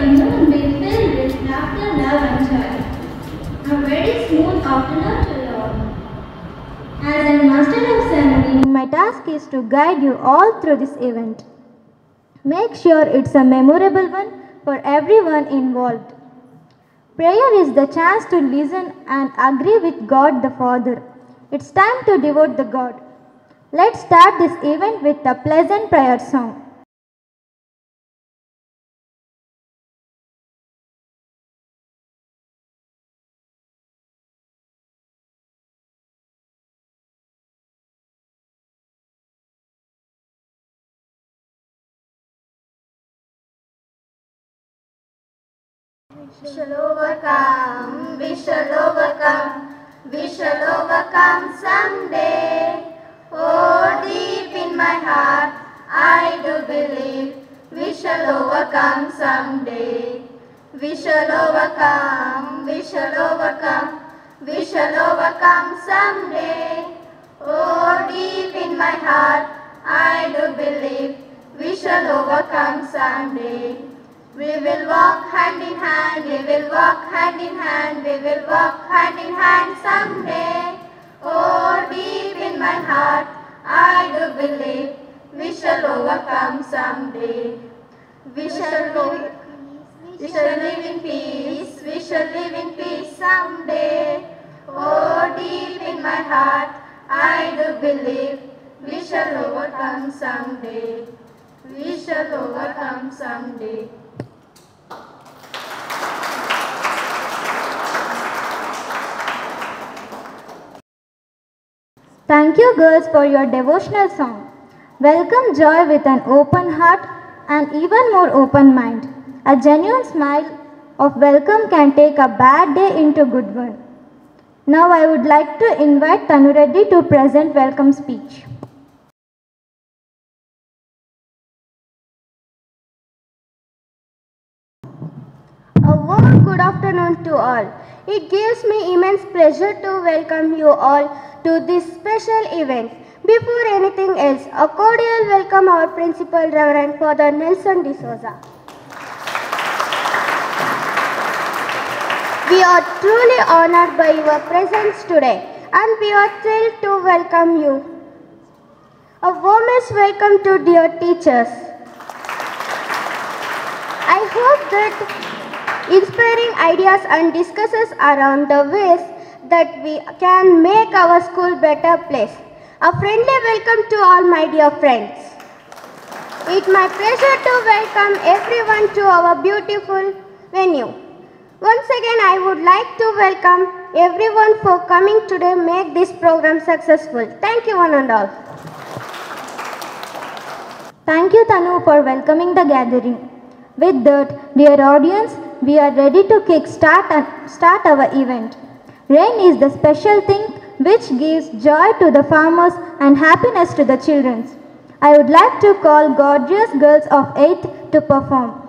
afternoon be filled with laughter, love and joy. A very smooth afternoon to you all. As a master of ceremony, my task is to guide you all through this event. Make sure it's a memorable one for everyone involved. Prayer is the chance to listen and agree with God the Father. It's time to devote the God. Let's start this event with a pleasant prayer song. We shall overcome, we shall overcome, we shall overcome someday. Oh, deep in my heart, I do believe we shall overcome someday. We shall overcome, we shall overcome, we shall overcome someday. Oh, deep in my heart, I do believe we shall overcome someday. We will walk hand in hand, we will walk hand in hand, we will walk hand in hand someday. Oh, deep in my heart, I do believe we shall overcome someday. We shall live in peace, we shall live in peace someday. Oh, deep in my heart, I do believe we shall overcome someday. We shall overcome someday. Thank you girls for your devotional song. Welcome joy with an open heart and even more open mind. A genuine smile of welcome can take a bad day into a good one. Now I would like to invite Tanu Reddy to present welcome speech. A warm good afternoon to all. It gives me immense pleasure to welcome you all to this special event. Before anything else, a cordial welcome our Principal Reverend Father Nelson D'Souza. We are truly honored by your presence today and we are thrilled to welcome you. A warmest welcome to dear teachers. I hope that inspiring ideas and discussions around the ways that we can make our school better place. A friendly welcome to all my dear friends. It's my pleasure to welcome everyone to our beautiful venue. Once again, I would like to welcome everyone for coming today make this program successful. Thank you one and all. Thank you Tanu for welcoming the gathering. With that, dear audience, we are ready to start our event. Rain is the special thing which gives joy to the farmers and happiness to the children. I would like to call gorgeous girls of 8th to perform.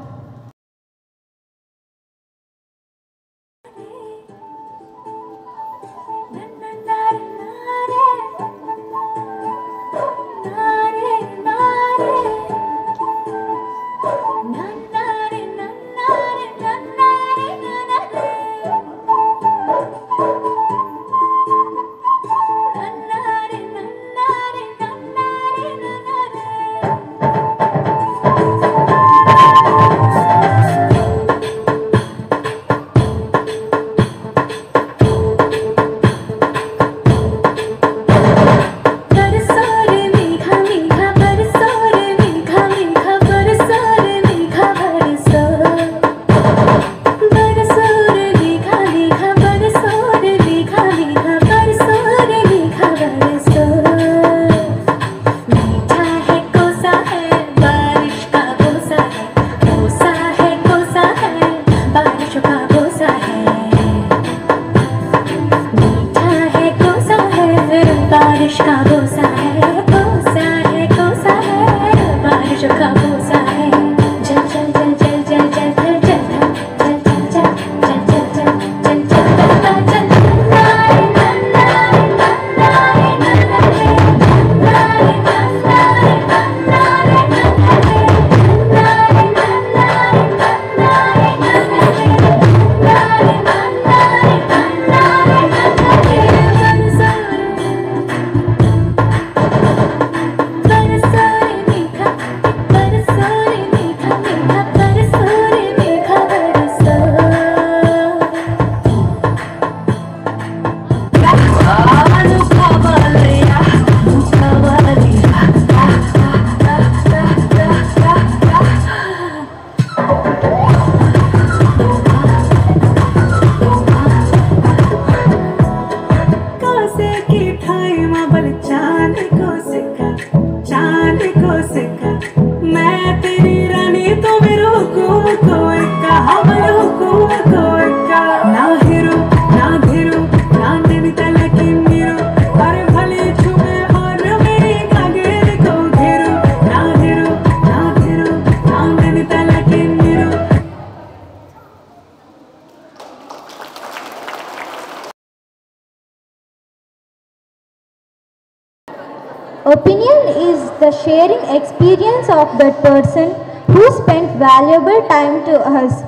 Opinion is the sharing experience of that person who spent valuable time to us.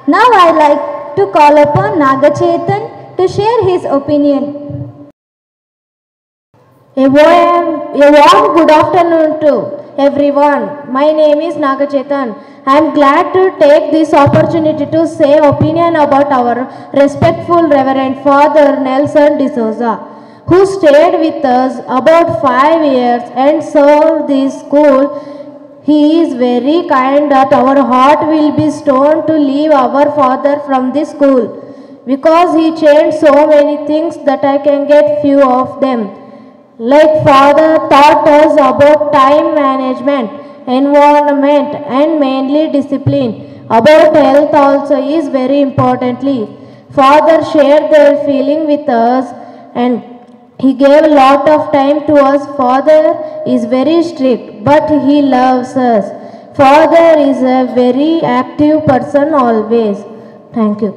Now I like to call upon Nagachetan to share his opinion. A warm good afternoon to everyone. My name is Nagachetan. I am glad to take this opportunity to say opinion about our respectful Reverend Father Nelson D'Souza, who stayed with us about 5 years and served this school. He is very kind that our heart will be stoned to leave our father from this school, because he changed so many things that I can get few of them. Like Father taught us about time management, environment and mainly discipline. About health also is very importantly. Father shared their feeling with us and he gave a lot of time to us. Father is very strict but he loves us. Father is a very active person always. Thank you.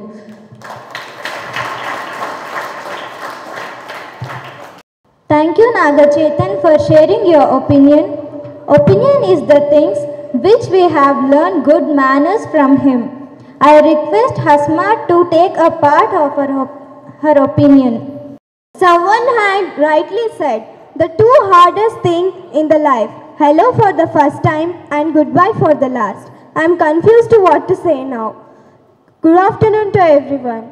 Thank you Nagachetan for sharing your opinion. Opinion is the things which we have learned good manners from him. I request Hasma to take a part of her opinion. Someone had rightly said, the two hardest things in the life, hello for the first time and goodbye for the last. I am confused to what to say now. Good afternoon to everyone.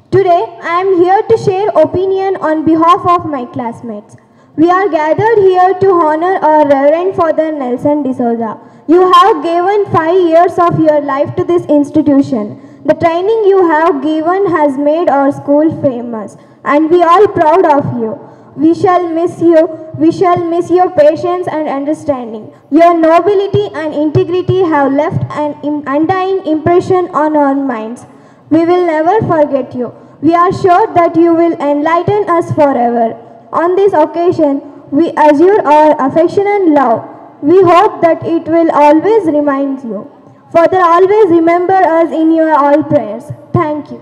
Today I am here to share opinion on behalf of my classmates. We are gathered here to honor our Reverend Father Nelson D'Souza. You have given 5 years of your life to this institution. The training you have given has made our school famous, and we are proud of you. We shall miss you. We shall miss your patience and understanding. Your nobility and integrity have left an undying impression on our minds. We will never forget you. We are sure that you will enlighten us forever. On this occasion, we assure our affection and love. We hope that it will always remind you. Father, always remember us in your all prayers. Thank you.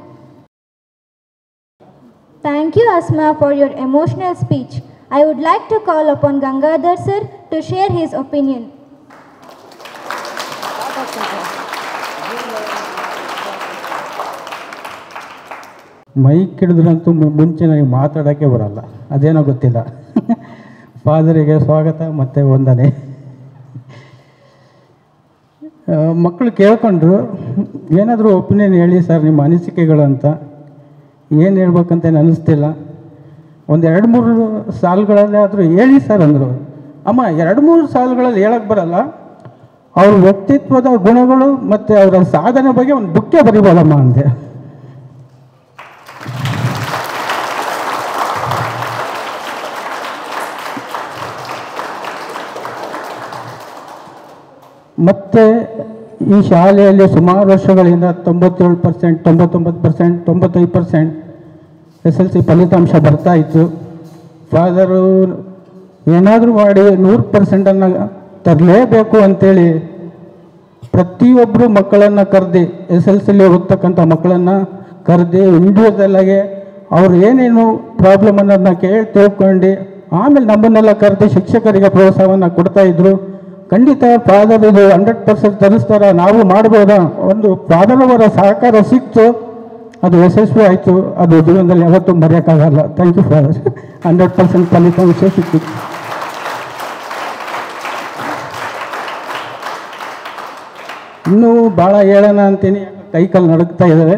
Thank you, Asma, for your emotional speech. I would like to call upon Gangadhar sir to share his opinion. Mic ಹಿಡಿದ್ರಂತೂ ಮುಂಚೆ ನನಗೆ ಮಾತಾಡೋಕ್ಕೆ ಬರಲ್ಲ, ಅದೇನೋ ಗೊತ್ತಿಲ್ಲ. ಫಾದರಿಗೆ ಸ್ವಾಗತ ಮತ್ತು ವಂದನೆ. ಮಕ್ಕಳು ಕೇಳ್ಕೊಂಡ್ರು, ಏನಾದರೂ ಒಪಿನಿಯನ್ ಹೇಳಿ ಸರ್ ನಿಮ್ಮ ಅನಿಸಿಕೆಗಳು ಅಂತ. ಏನು ಹೇಳ್ಬೇಕಂತ ಅನ್ನಿಸ್ತಿಲ್ಲ. ಒಂದು 2-3 ಸಾಲುಗಳಲ್ಲಿ ಆದರೂ ಹೇಳಿ ಸರ್ ಅಂದರು. ಅಮ್ಮ 2-3 ಸಾಲುಗಳಲ್ಲಿ ಹೇಳಕ್ಕೆ ಬರಲ್ಲ, ಅವ್ರ ವ್ಯಕ್ತಿತ್ವದ ಗುಣಗಳು ಮತ್ತು ಅವರ ಸಾಧನೆ ಬಗ್ಗೆ ಒಂದು ಬುಕ್ಕೇ ಬರಿಬೋದಮ್ಮ ಅಂದೆ. ಮತ್ತು ಈ ಶಾಲೆಯಲ್ಲಿ ಸುಮಾರು ವರ್ಷಗಳಿಂದ 97%, 99%, 95% SLC ಫಲಿತಾಂಶ ಬರ್ತಾಯಿತ್ತು. ಫಾದರು ಏನಾದರೂ ಮಾಡಿ 100%ಅನ್ನು ತರಲೇಬೇಕು ಅಂಥೇಳಿ ಪ್ರತಿಯೊಬ್ಬರು ಮಕ್ಕಳನ್ನು ಕರೆದು, SLCಲಿ ಓದ್ತಕ್ಕಂಥ ಮಕ್ಕಳನ್ನು ಕರೆದು ಇಂಡಿವಿಜುವಲ್ಲಾಗಿ ಅವ್ರು ಏನೇನು ಪ್ರಾಬ್ಲಮ್ ಅನ್ನೋದನ್ನ ತಿಳ್ಕೊಂಡು ಆಮೇಲೆ ನಮ್ಮನ್ನೆಲ್ಲ ಕರೆದು ಶಿಕ್ಷಕರಿಗೆ ಪ್ರೋತ್ಸಾಹವನ್ನು ಕೊಡ್ತಾಯಿದ್ರು. ಖಂಡಿತ ಫಾದರ್ ಇದು 100% ತರಿಸ್ತಾರ, ನಾವು ಮಾಡ್ಬೋದಾ, ಒಂದು ಫಾದರ್ ಅವರ ಸಹಕಾರ ಸಿಕ್ತು, ಅದು ಯಶಸ್ವಿ ಆಯಿತು. ಅದು ಜೀವನದಲ್ಲಿ ಯಾವತ್ತೂ ಮರೆಯೋಕ್ಕಾಗಲ್ಲ. Thank you father. 100% ಫಲಿತಾಂಶ ಸಿಕ್ಕಿತ್ತು. ಇನ್ನೂ ಭಾಳ ಹೇಳೋಣ ಅಂತೀನಿ, ಕೈಕಾಲು ನಡುಗ್ತಾ ಇದ್ದಾರೆ,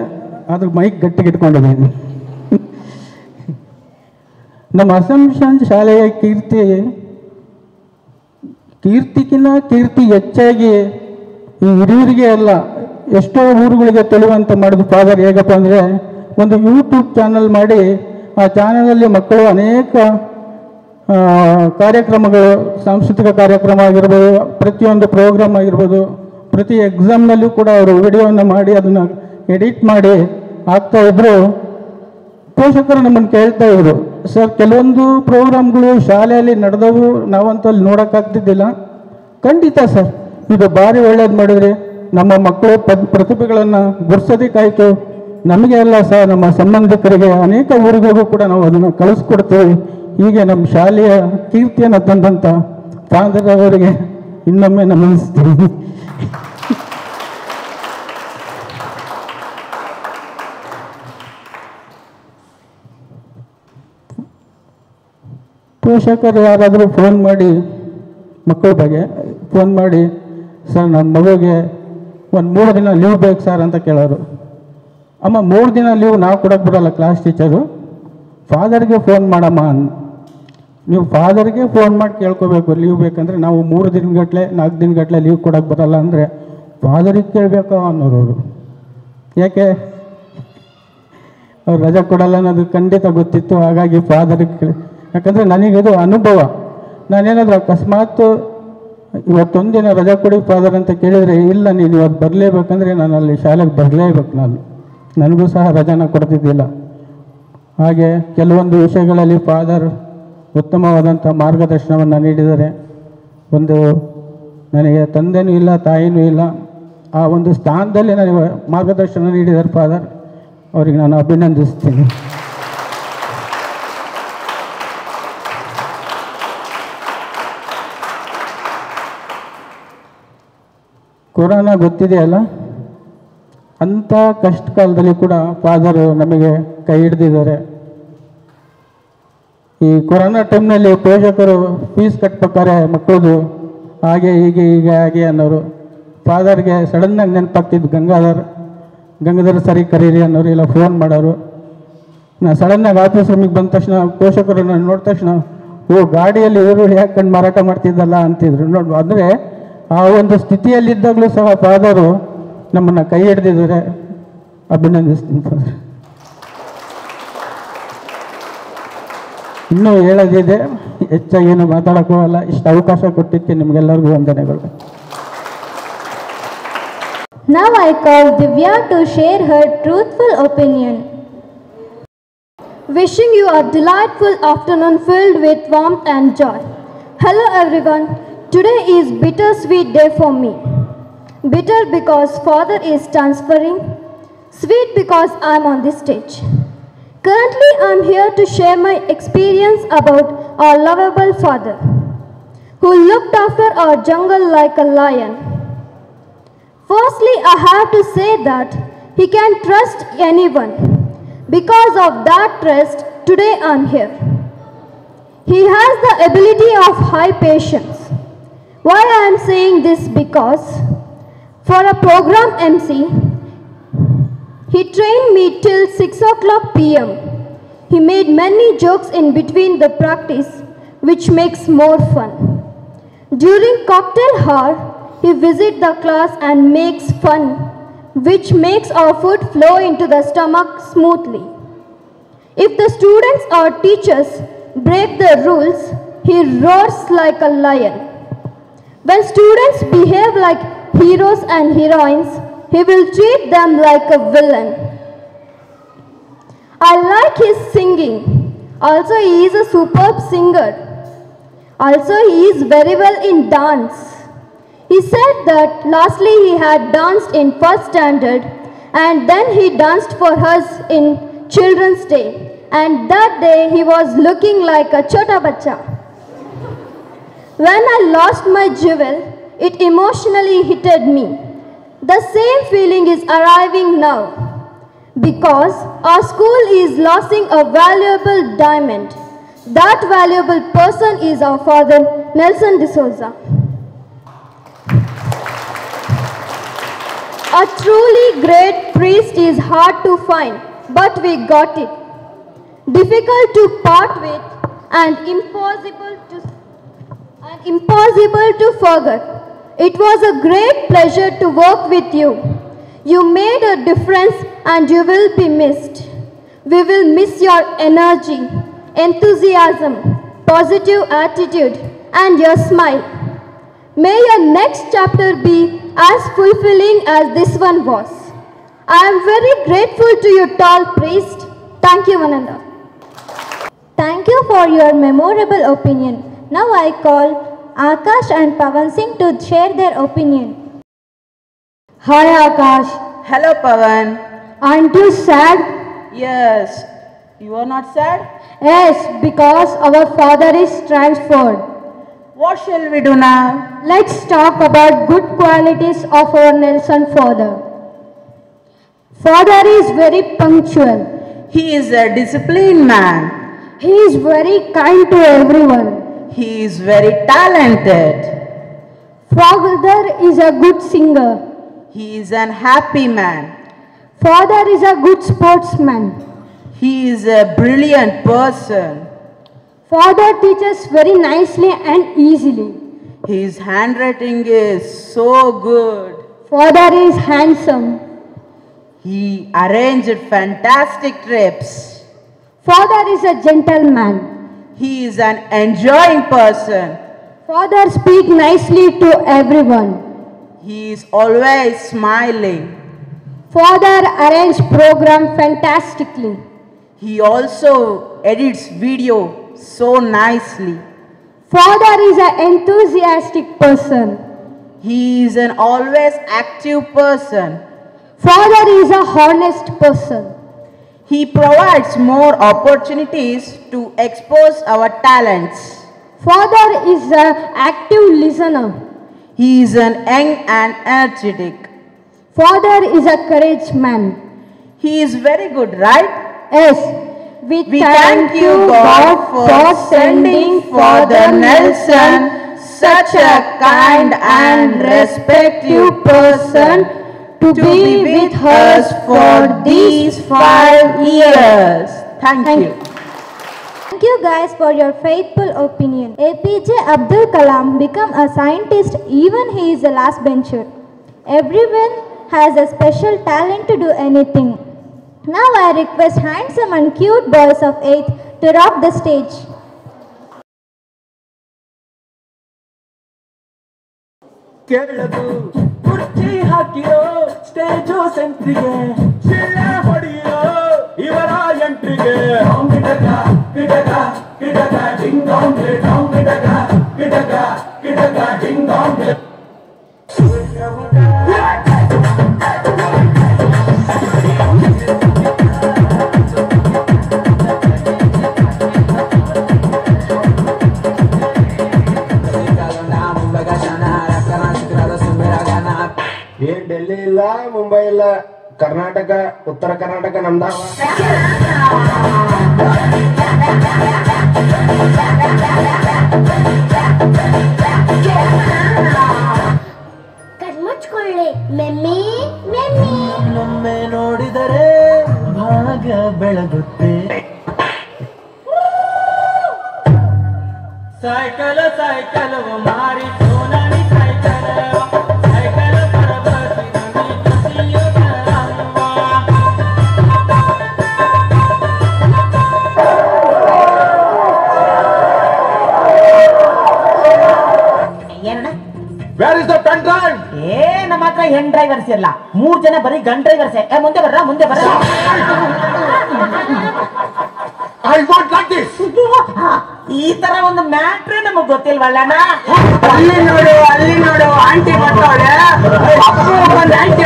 ಆದರೂ ಮೈಕ್ ಗಟ್ಟಿಗೆ ಇಟ್ಕೊಂಡಿದ್ದೀನಿ. ನಮ್ಮ ಅಸಂಪ್ಷನ್ ಶಾಲೆಯ ಕೀರ್ತಿ ಹೆಚ್ಚಾಗಿ ಈ ಹಿರಿಯರಿಗೆ ಅಲ್ಲ, ಎಷ್ಟೋ ಊರುಗಳಿಗೆ ತಿಳಿಯುವಂತೆ ಮಾಡಿದ ಫಾದರ್ ಹೇಗಪ್ಪ ಅಂದರೆ, ಒಂದು ಯೂಟ್ಯೂಬ್ ಚಾನಲ್ ಮಾಡಿ ಆ ಚಾನಲಲ್ಲಿ ಮಕ್ಕಳು ಅನೇಕ ಕಾರ್ಯಕ್ರಮಗಳು, ಸಾಂಸ್ಕೃತಿಕ ಕಾರ್ಯಕ್ರಮ ಆಗಿರ್ಬೋದು, ಪ್ರತಿಯೊಂದು ಪ್ರೋಗ್ರಾಮ್ ಆಗಿರ್ಬೋದು, ಪ್ರತಿ ಎಕ್ಸಾಮ್ನಲ್ಲೂ ಕೂಡ ಅವರು ವಿಡಿಯೋವನ್ನು ಮಾಡಿ ಅದನ್ನು ಎಡಿಟ್ ಮಾಡಿ ಹಾಕ್ತಾಯಿದ್ರು. ಪೋಷಕರು ನಮ್ಮನ್ನು ಕೇಳ್ತಾ ಇದ್ರು, ಸರ್ ಕೆಲವೊಂದು ಪ್ರೋಗ್ರಾಮ್ಗಳು ಶಾಲೆಯಲ್ಲಿ ನಡೆದವು, ನಾವಂತೂ ಅಲ್ಲಿ ನೋಡೋಕ್ಕಾಗ್ತಿದ್ದಿಲ್ಲ. ಖಂಡಿತ ಸರ್, ಇದು ಭಾರಿ ಒಳ್ಳೇದು ಮಾಡಿದ್ರಿ. ನಮ್ಮ ಮಕ್ಕಳು ಪ್ರತಿಭೆಗಳನ್ನು ಗುರ್ಸೋದಕ್ಕಾಯಿತು. ನಮಗೆ ಅಲ್ಲ ಸರ್, ನಮ್ಮ ಸಂಬಂಧಿಕರಿಗೆ ಅನೇಕ ಊರುಗಳಿಗೂ ಕೂಡ ನಾವು ಅದನ್ನು ಕಳಿಸ್ಕೊಡ್ತೀವಿ. ಹೀಗೆ ನಮ್ಮ ಶಾಲೆಯ ಕೀರ್ತಿಯನ್ನು ತಂದಂಥ ಫಾದರ್ ಅವರಿಗೆ ಇನ್ನೊಮ್ಮೆ ನಮಸ್ತೀನಿ. ಪೋಷಕರು ಯಾರಾದರೂ ಫೋನ್ ಮಾಡಿ ಮಕ್ಕಳ ಬಗ್ಗೆ ಫೋನ್ ಮಾಡಿ, ಸರ್ ನಮ್ಮ ಮಗುಗೆ ಒಂದು 3 ದಿನ ಲೀವ್ ಬೇಕು ಸರ್ ಅಂತ ಕೇಳೋರು. ಅಮ್ಮ 3 ದಿನ ಲೀವ್ ನಾವು ಕೊಡೋಕ್ಕೆ ಬರೋಲ್ಲ ಕ್ಲಾಸ್ ಟೀಚರು, ಫಾದರ್ಗೆ ಫೋನ್ ಮಾಡಮ್ಮ. ನೀವು ಫಾದರ್ಗೆ ಫೋನ್ ಮಾಡಿ ಕೇಳ್ಕೋಬೇಕು ಲೀವ್ ಬೇಕಂದರೆ. ನಾವು 3 ದಿನಗಟ್ಟಲೆ 4 ದಿನಗಟ್ಟಲೆ ಲೀವ್ ಕೊಡೋಕ್ಕೆ ಬರೋಲ್ಲ ಅಂದರೆ ಫಾದರಿಗೆ ಕೇಳಬೇಕು ಅನ್ನೋರು. ಯಾಕೆ ಅವ್ರು ರಜೆ ಕೊಡಲ್ಲ ಅನ್ನೋದು ಖಂಡಿತ ಗೊತ್ತಿತ್ತು. ಹಾಗಾಗಿ ಫಾದರಿಗೆ ಕೇಳಿ, ಯಾಕಂದರೆ ನನಗಿದು ಅನುಭವ. ನಾನೇನಾದರೂ ಅಕಸ್ಮಾತ್ ಇವತ್ತೊಂದಿನ ರಜೆ ಕೊಡಿ ಫಾದರ್ ಅಂತ ಕೇಳಿದರೆ, ಇಲ್ಲ ನೀನು ಇವತ್ತು ಬರಲೇಬೇಕಂದ್ರೆ ನಾನು ಅಲ್ಲಿ ಶಾಲೆಗೆ ಬರಲೇಬೇಕು, ನನಗೂ ಸಹ ರಜಾನ ಕೊಡ್ತಿದ್ದಿಲ್ಲ. ಹಾಗೆ ಕೆಲವೊಂದು ವಿಷಯಗಳಲ್ಲಿ ಫಾದರ್ ಉತ್ತಮವಾದಂಥ ಮಾರ್ಗದರ್ಶನವನ್ನು ನೀಡಿದ್ದಾರೆ. ನನಗೆ ತಂದೆನೂ ಇಲ್ಲ ತಾಯಿನೂ ಇಲ್ಲ, ಆ ಒಂದು ಸ್ಥಾನದಲ್ಲಿ ನನಗೆ ಮಾರ್ಗದರ್ಶನ ನೀಡಿದ್ದಾರೆ ಫಾದರ್. ಅವರಿಗೆ ನಾನು ಅಭಿನಂದಿಸ್ತೀನಿ. ಕೊರೋನಾ ಗೊತ್ತಿದೆಯಲ್ಲ, ಅಂಥ ಕಷ್ಟ ಕಾಲದಲ್ಲಿ ಕೂಡ ಫಾದರು ನಮಗೆ ಕೈ ಹಿಡ್ದಿದ್ದಾರೆ. ಈ ಕೊರೋನಾ ಟೈಮ್ನಲ್ಲಿ ಪೋಷಕರು ಫೀಸ್ ಕಟ್ಬೇಕಾರೆ ಮಕ್ಕಳದು ಹಾಗೆ ಹೀಗೆ ಅನ್ನೋರು. ಫಾದರ್ಗೆ ಸಡನ್ನಾಗಿ ನೆನಪಾಗ್ತಿದ್ದು ಗಂಗಾಧರ್ ಸರಿ ಕರೀರಿ ಅನ್ನೋರು, ಇಲ್ಲ ಫೋನ್ ಮಾಡೋರು. ನಾನು ಸಡನ್ನಾಗಿ ಆಫೀಸ್ ರೂಮಿಗೆ ಬಂದ ತಕ್ಷಣ ಪೋಷಕರು ನಾನು ನೋಡಿದ ತಕ್ಷಣ, ಗಾಡಿಯಲ್ಲಿ ಇವರು ಯಾಕಂಡು ಮಾರಾಟ ಮಾಡ್ತಿದ್ದಲ್ಲ ಅಂತಿದ್ರು. ಅಂದರೆ ಆ ಒಂದು ಸ್ಥಿತಿಯಲ್ಲಿದ್ದಾಗಲೂ ಸಹ ಫಾದರು ನಮ್ಮನ್ನು ಕೈ ಹಿಡ್ದಿದ್ದಾರೆ. ಅಭಿನಂದಿಸ್ತೀನಿ ಫಾದರ್. ಇನ್ನೂ ಹೇಳೋದಿದೆ, ಹೆಚ್ಚಾಗೇನು ಮಾತಾಡೋಕ್ಕೋಗಲ್ಲ. ಇಷ್ಟು ಅವಕಾಶ ಕೊಟ್ಟಿದ್ದಕ್ಕೆ ನಿಮಗೆಲ್ಲರಿಗೂ ವಂದನೆಗಳು. Now I call Divya to share her truthful opinion. Wishing you a delightful afternoon filled with warmth and joy. Hello everyone. Today is bittersweet day for me. Bitter because Father is transferring. Sweet because I am on this stage. Currently I am here to share my experience about our lovable Father, who looked after our jungle like a lion. Firstly, I have to say that he can trust anyone. Because of that trust, today I am here. He has the ability of high patience. Why I am saying this? Because for a program MC, he trained me till 6 o'clock p.m. He made many jokes in between the practice, which makes more fun. During cocktail hour, he visits the class and makes fun, which makes our food flow into the stomach smoothly. If the students or teachers break the rules, he roars like a lion. When students behave like heroes and heroines, he will treat them like a villain. I like his singing. Also, he is a superb singer. Also, he is very well in dance. He said that lastly he had danced in 1st standard and then he danced for us in Children's Day. And that day he was looking like a chota bacha. When I lost my jewel, it emotionally hit me. The same feeling is arriving now because our school is losing a valuable diamond. That valuable person is our father, Nelson D'Souza. A truly great priest is hard to find, but we got it. Difficult to part with and impossible to forget. It was a great pleasure to work with you. You made a difference and you will be missed. We will miss your energy, enthusiasm, positive attitude and your smile. May your next chapter be as fulfilling as this one was. I am very grateful to you, tall priest. Thank you, Mananda. Thank you for your memorable opinion. Now I call Akash and Pavan Singh to share their opinion. Hi Akash, Hello Pavan. aren't you sad? Yes, You are not sad? Yes, because our father is transferred. What shall we do now? Let's talk about good qualities of our Nelson father. Father is very punctual. He is a disciplined man. He is very kind to everyone. He is very talented. Father is a good singer. He is an happy man. Father is a good sportsman. He is a brilliant person. Father teaches very nicely and easily. His handwriting is so good. Father is handsome. He arranged fantastic trips. Father is a gentleman. He is an enjoying person. Father speaks nicely to everyone. He is always smiling. Father arranges program fantastically. He also edits video so nicely. Father is an enthusiastic person. He is an always active person. Father is a honest person. He provides more opportunities to expose our talents. Father is an active listener. He is an young and energetic. Father is a courage man. He is very good, right? Yes, we thank you, God, for sending Father Nelson, such a kind and respectful person, to be with us for these 5 years. Thank you. Thank you guys for your faithful opinion. APJ Abdul Kalam became a scientist even he is a last bencher. Everyone has a special talent to do anything. Now I request handsome and cute boys of 8th to rock the stage. ಕೆಳಗು ಕುರ್ಚಿ ಹಾಕಿರೋ stage ಸೆಂಟ್ರಿಗೆ ಶಿಳ್ಳೆ ಹೊಡೆಯೋ ಇವರ ಎಂಟ್ರಿಗೆ ಗಿಡಗ ಗಿಡಗ ಗಿಡಗ ding ಡಾಂಗ್ ಡಾಂಗ್ ಗಿಡಗ ಗಿಡಗ ಗಿಡಗ ding ಡಾಂಗ್ ಏನ್ ಡೆಲ್ಲಿ ಇಲ್ಲ ಮುಂಬೈ ಇಲ್ಲ ಕರ್ನಾಟಕ ಉತ್ತರ ಕರ್ನಾಟಕ ನಮ್ದಾವ ಕಣ್ಮುಚ್ಕೊಳ್ಳಿ ಮೆಮ್ಮಿ ಮೆಮ್ಮಿ ನೊಮ್ಮೆ ನೋಡಿದರೆ ಭಾಗ ಬೆಳಗುತ್ತೆ ಸೈಕಲ್ ಸೈಕಲ್ ಮಾರಿ ಸೋನಾನಿ ಸೈಕಲ್ ಸೈಕಲ್ ಪರಬತಿ ನಮಿ ಕಸಿಯೋ ಕರಮ್ಮ ಏನಣ್ಣ? Where is the pen drive ನಮ್ಮ ಹತ್ರ ಹೆಣ್ ಡ್ರೈವರ್ಸ್ ಇಲ್ಲ, 3 ಜನ ಬರೀ ಗನ್ ಡ್ರೈವರ್ಸ್. ಮುಂದೆ ಬರ್ರ ಮುಂದೆ ಬರ್ರ. I want like this. ಈ ತರ ಒಂದು ಮ್ಯಾಟ್ರೇ ನಮಗ್ ಗೊತ್ತಿಲ್ವಲ್ಲಣ್ಣ. ಅಲ್ಲಿ ನೋಡು ಆಂಟಿ ಬರ್ತಾಳೆ. ಒಂದು ಆಂಟಿ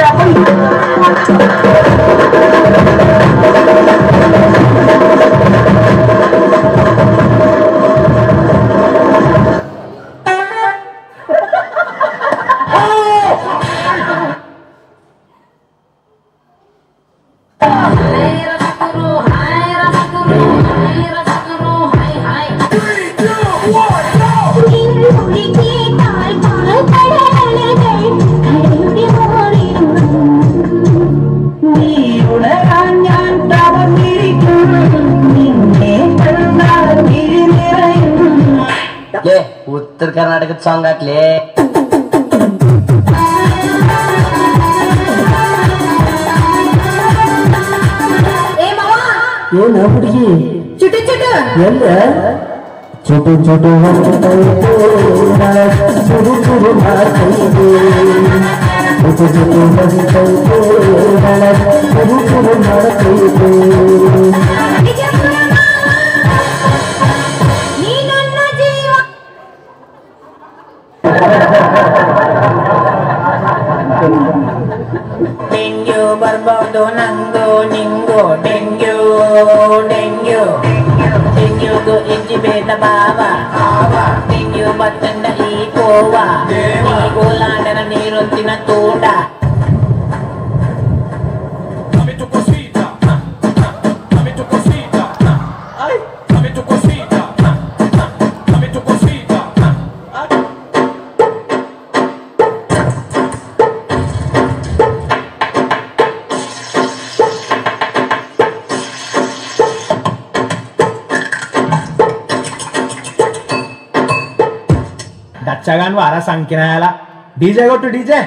ಉತ್ತರ ಕರ್ನಾಟಕದ ಸಾಂಗ್ ಹಾಕ್ಲಿ. ಏನು ಹುಡುಗಿ ಚುಟು ಚುಟು ಎಲ್ಲ ಚುಟು ಚುಟು ಚುರು ಚುರು ಮಾಡ್ತೈತೆ ಚುಟು ಚುಟು ಚುರು ಚುರು ಮಾಡ್ತೈತೆ. ಡೆಂಗ್ಯೂ ಬರ್ಬೋದು ನಂಗು ನಿಂಗು ಡೆಂಗ್ಯೂ ಡೆಂಗ್ಯೂ బావ నిన్ను బట్టండ ఈ కోవా నీ గోలాండన నీరొంతిన తోడ దచ్చగాను వారా సంకినాయాల డీజే కొట్టు డీజే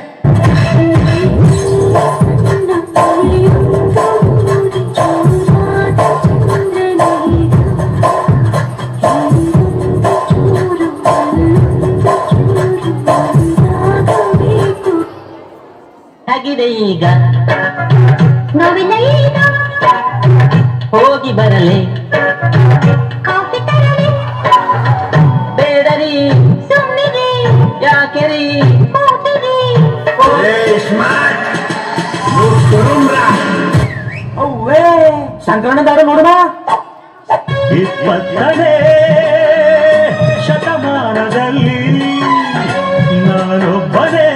ಈಗ ಹೋಗಿ ಬರಲೆ ಬೇಡರಿ ಯಾಕೆರಿ ಅವ್ವೇ ಸಂಕ್ರಮಣದಾರು ನೋಡುವ 20ನೇ ಶತಮಾನದಲ್ಲಿ ನಾನೊಬ್ಬನೇ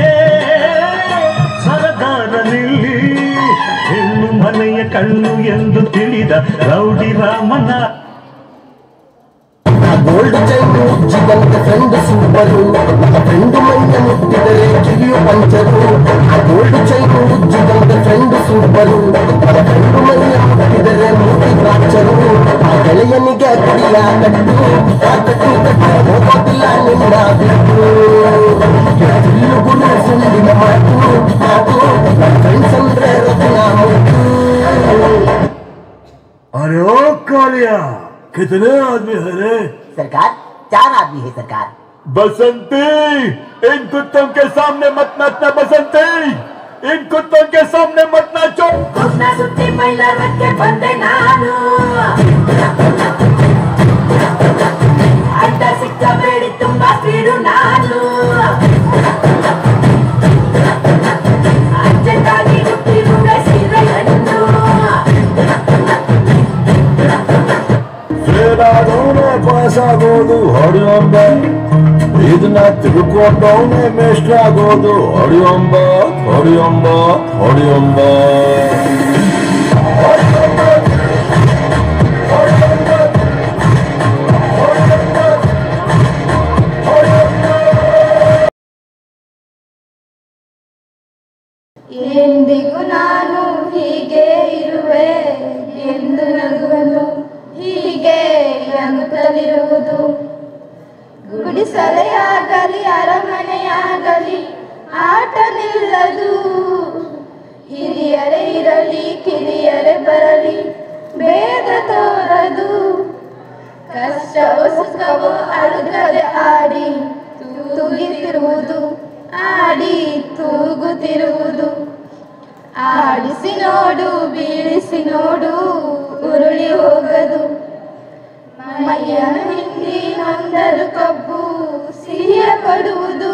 ಸರದಾರನಿಲ್ಲಿ ಹೆಣ್ಣು ಮನೆಯ ಕಣ್ಣು ಎಂದು ತಿಳಿದ ರೌಡಿ ರಾಮನ ಗೋಲ್ಡ್ ಚೈನು ಜಿಗಂತ ಫ್ರೆಂಡ್ ಸೂಪರು ಫ್ರೆಂಡ್ ಮೈಯ ಮುಟ್ಟಿದರೆ ಕಿವಿಯು ಪಂಚರು ಗೋಲ್ಡ್ ಚೈನು ಜಿಗಂತ ಫ್ರೆಂಡ್ ಸೂಪರು ಫ್ರೆಂಡ್ ಮೈಯ ಮುಟ್ಟಿದರೆ ಮೂತಿ ಕಾಚರು ಆ ಗೆಳೆಯನಿಗೆ ಕುಡಿಯ ಕಟ್ಟು ಆ ಕಟ್ಟು ಕಟ್ಟು ಹೋಗೋದಿಲ್ಲ ನಿನ್ನ ಬಿಟ್ಟು ಇಲ್ಲು ಗುರು ಸುಳ್ಳಿನ ಮಾತು ಮಾತು ಫ್ರೆಂಡ್ಸ್ ಅಂದ್ರೆ ರತ್ನ ಮುಟ್ಟು अरे ओ कालिया कितने आदमी है रे? सरकार 4 आदमी है सरकार। बसंती इन कुत्तों के सामने मत नाचना बसंती इन कुत्तों के सामने मत नाचो। कुत्ता सुत्ती महिला रख के बंदे नानु अड्डा सिक्का बेड़ी तुम्बा स्पीडु नानु अज्जतागी गुट्टी रुगे सीरे हन्नु ಸೇನಾದವನೇ ಪಾಸಾಗೋದು ಹೊಡೆಯೊಂಬ ಇದನ್ನ ತಿಳ್ಕೊಂಡವನೇ ಮೇಷ್ಟ್ರ ಆಗೋದು ಹೊಡೆಯೊಂಬ ಹೊಡೆಯೊಂಬ ಹೊಡೆಯೊಂಬ ಎಂದಿಗೂ ನಾನು ಹೀಗೆ ಇರುವೆ ಎಂದು ನಗುವನು ಹೀಗೆ ಅನ್ನುತ್ತಲಿರುವುದು ಗುಡಿಸಲೇ ಆಗಲಿ ಅರಮನೆಯಾಗಲಿ ಆಟ ನಿಲ್ಲದು ಹಿರಿಯರೇ ಇರಲಿ ಕಿರಿಯರೇ ಬರಲಿ ಭೇದ ತೋರದು ಕಷ್ಟವೋ ಸುಖವೋ ಅಳುಗದೆ ಆಡಿ ತೂಗುತ್ತಿರುವುದು ಆಡಿ ತೂಗುತ್ತಿರುವುದು ಆಡಿಸಿ ನೋಡು ಬೀಳಿಸಿ ನೋಡು ಉರುಳಿ ಹೋಗದು ಮೈಯನ್ನು ಹಿಂಡಿ ನೊಂದರು ಕಬ್ಬು ಸಿಹಿಯ ಕೊಡುವುದು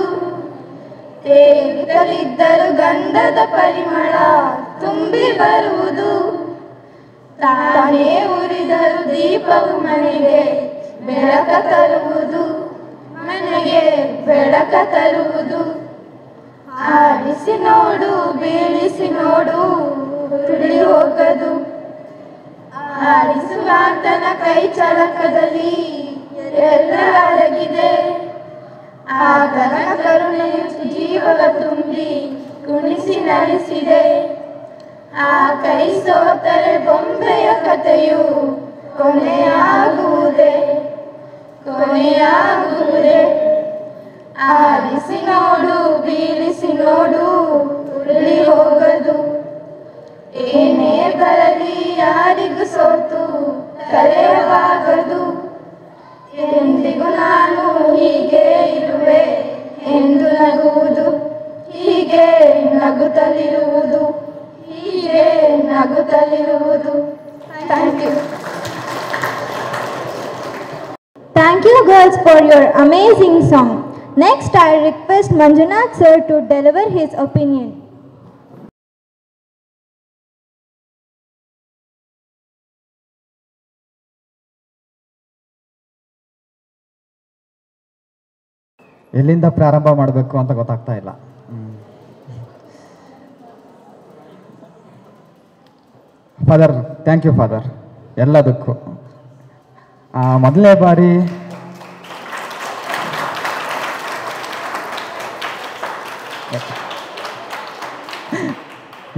ತೇಲಿದ್ದರು ಗಂಧದ ಪರಿಮಳ ತುಂಬಿ ಬರುವುದು ತಾನೇ ಉರಿದರು ದೀಪವು ಮನೆಗೆ ಬೆಳಕ ತರುವುದು ಮನೆಗೆ ಬೆಳಕ ತರುವುದು ಆಡಿಸಿ ನೋಡು ಬೀಳಿಸಿ ನೋಡು ಉರುಳಿ ಹೋಗದು ಆಡಿಸುವಾತನ ಕೈ ಚಳಕದಲ್ಲಿ ಎಲ್ಲ ಅಡಗಿದೆ ಆತನ ಕರುಣೆಯು ಜೀವವ ತುಂಬಿ ಕುಣಿಸಿ ನಲಿಸಿದೆ ಆ ಕೈ ಸೋತರೆ ಬೊಂಬೆಯ ಕಥೆಯು ಕೊನೆಯಾಗುವುದೇ ಕೊನೆಯಾಗುವುದೇ ಆಡಿಸಿ ನೋಡು ಬೀಳಿಸಿ ನೋಡು ಉರುಳಿ ಹೋಗದು ಏನೇ ಬರಲಿ ಯಾರಿಗೂ ಸೋತು ಕರೆಯವಾಗದು ಎಂದಿಗೂ ನಾನು ಹೀಗೆ ಇರುವೆ ಎಂದು ನಗುವುದು ಹೀಗೆ ನಗುತ್ತಲಿರುವುದು ಹೀಗೆ ನಗುತ್ತಲಿರುವುದು. Thank you. Thank you girls for your amazing song. Next I request Manjunath sir to deliver his opinion. ಎಲ್ಲಿಂದ ಪ್ರಾರಂಭ ಮಾಡಬೇಕು ಅಂತ ಗೊತ್ತಾಗ್ತಾ ಇಲ್ಲ. ಫಾದರ್, ಥ್ಯಾಂಕ್ ಯು ಫಾದರ್ ಎಲ್ಲದಕ್ಕೂ. ಮೊದಲನೇ ಬಾರಿ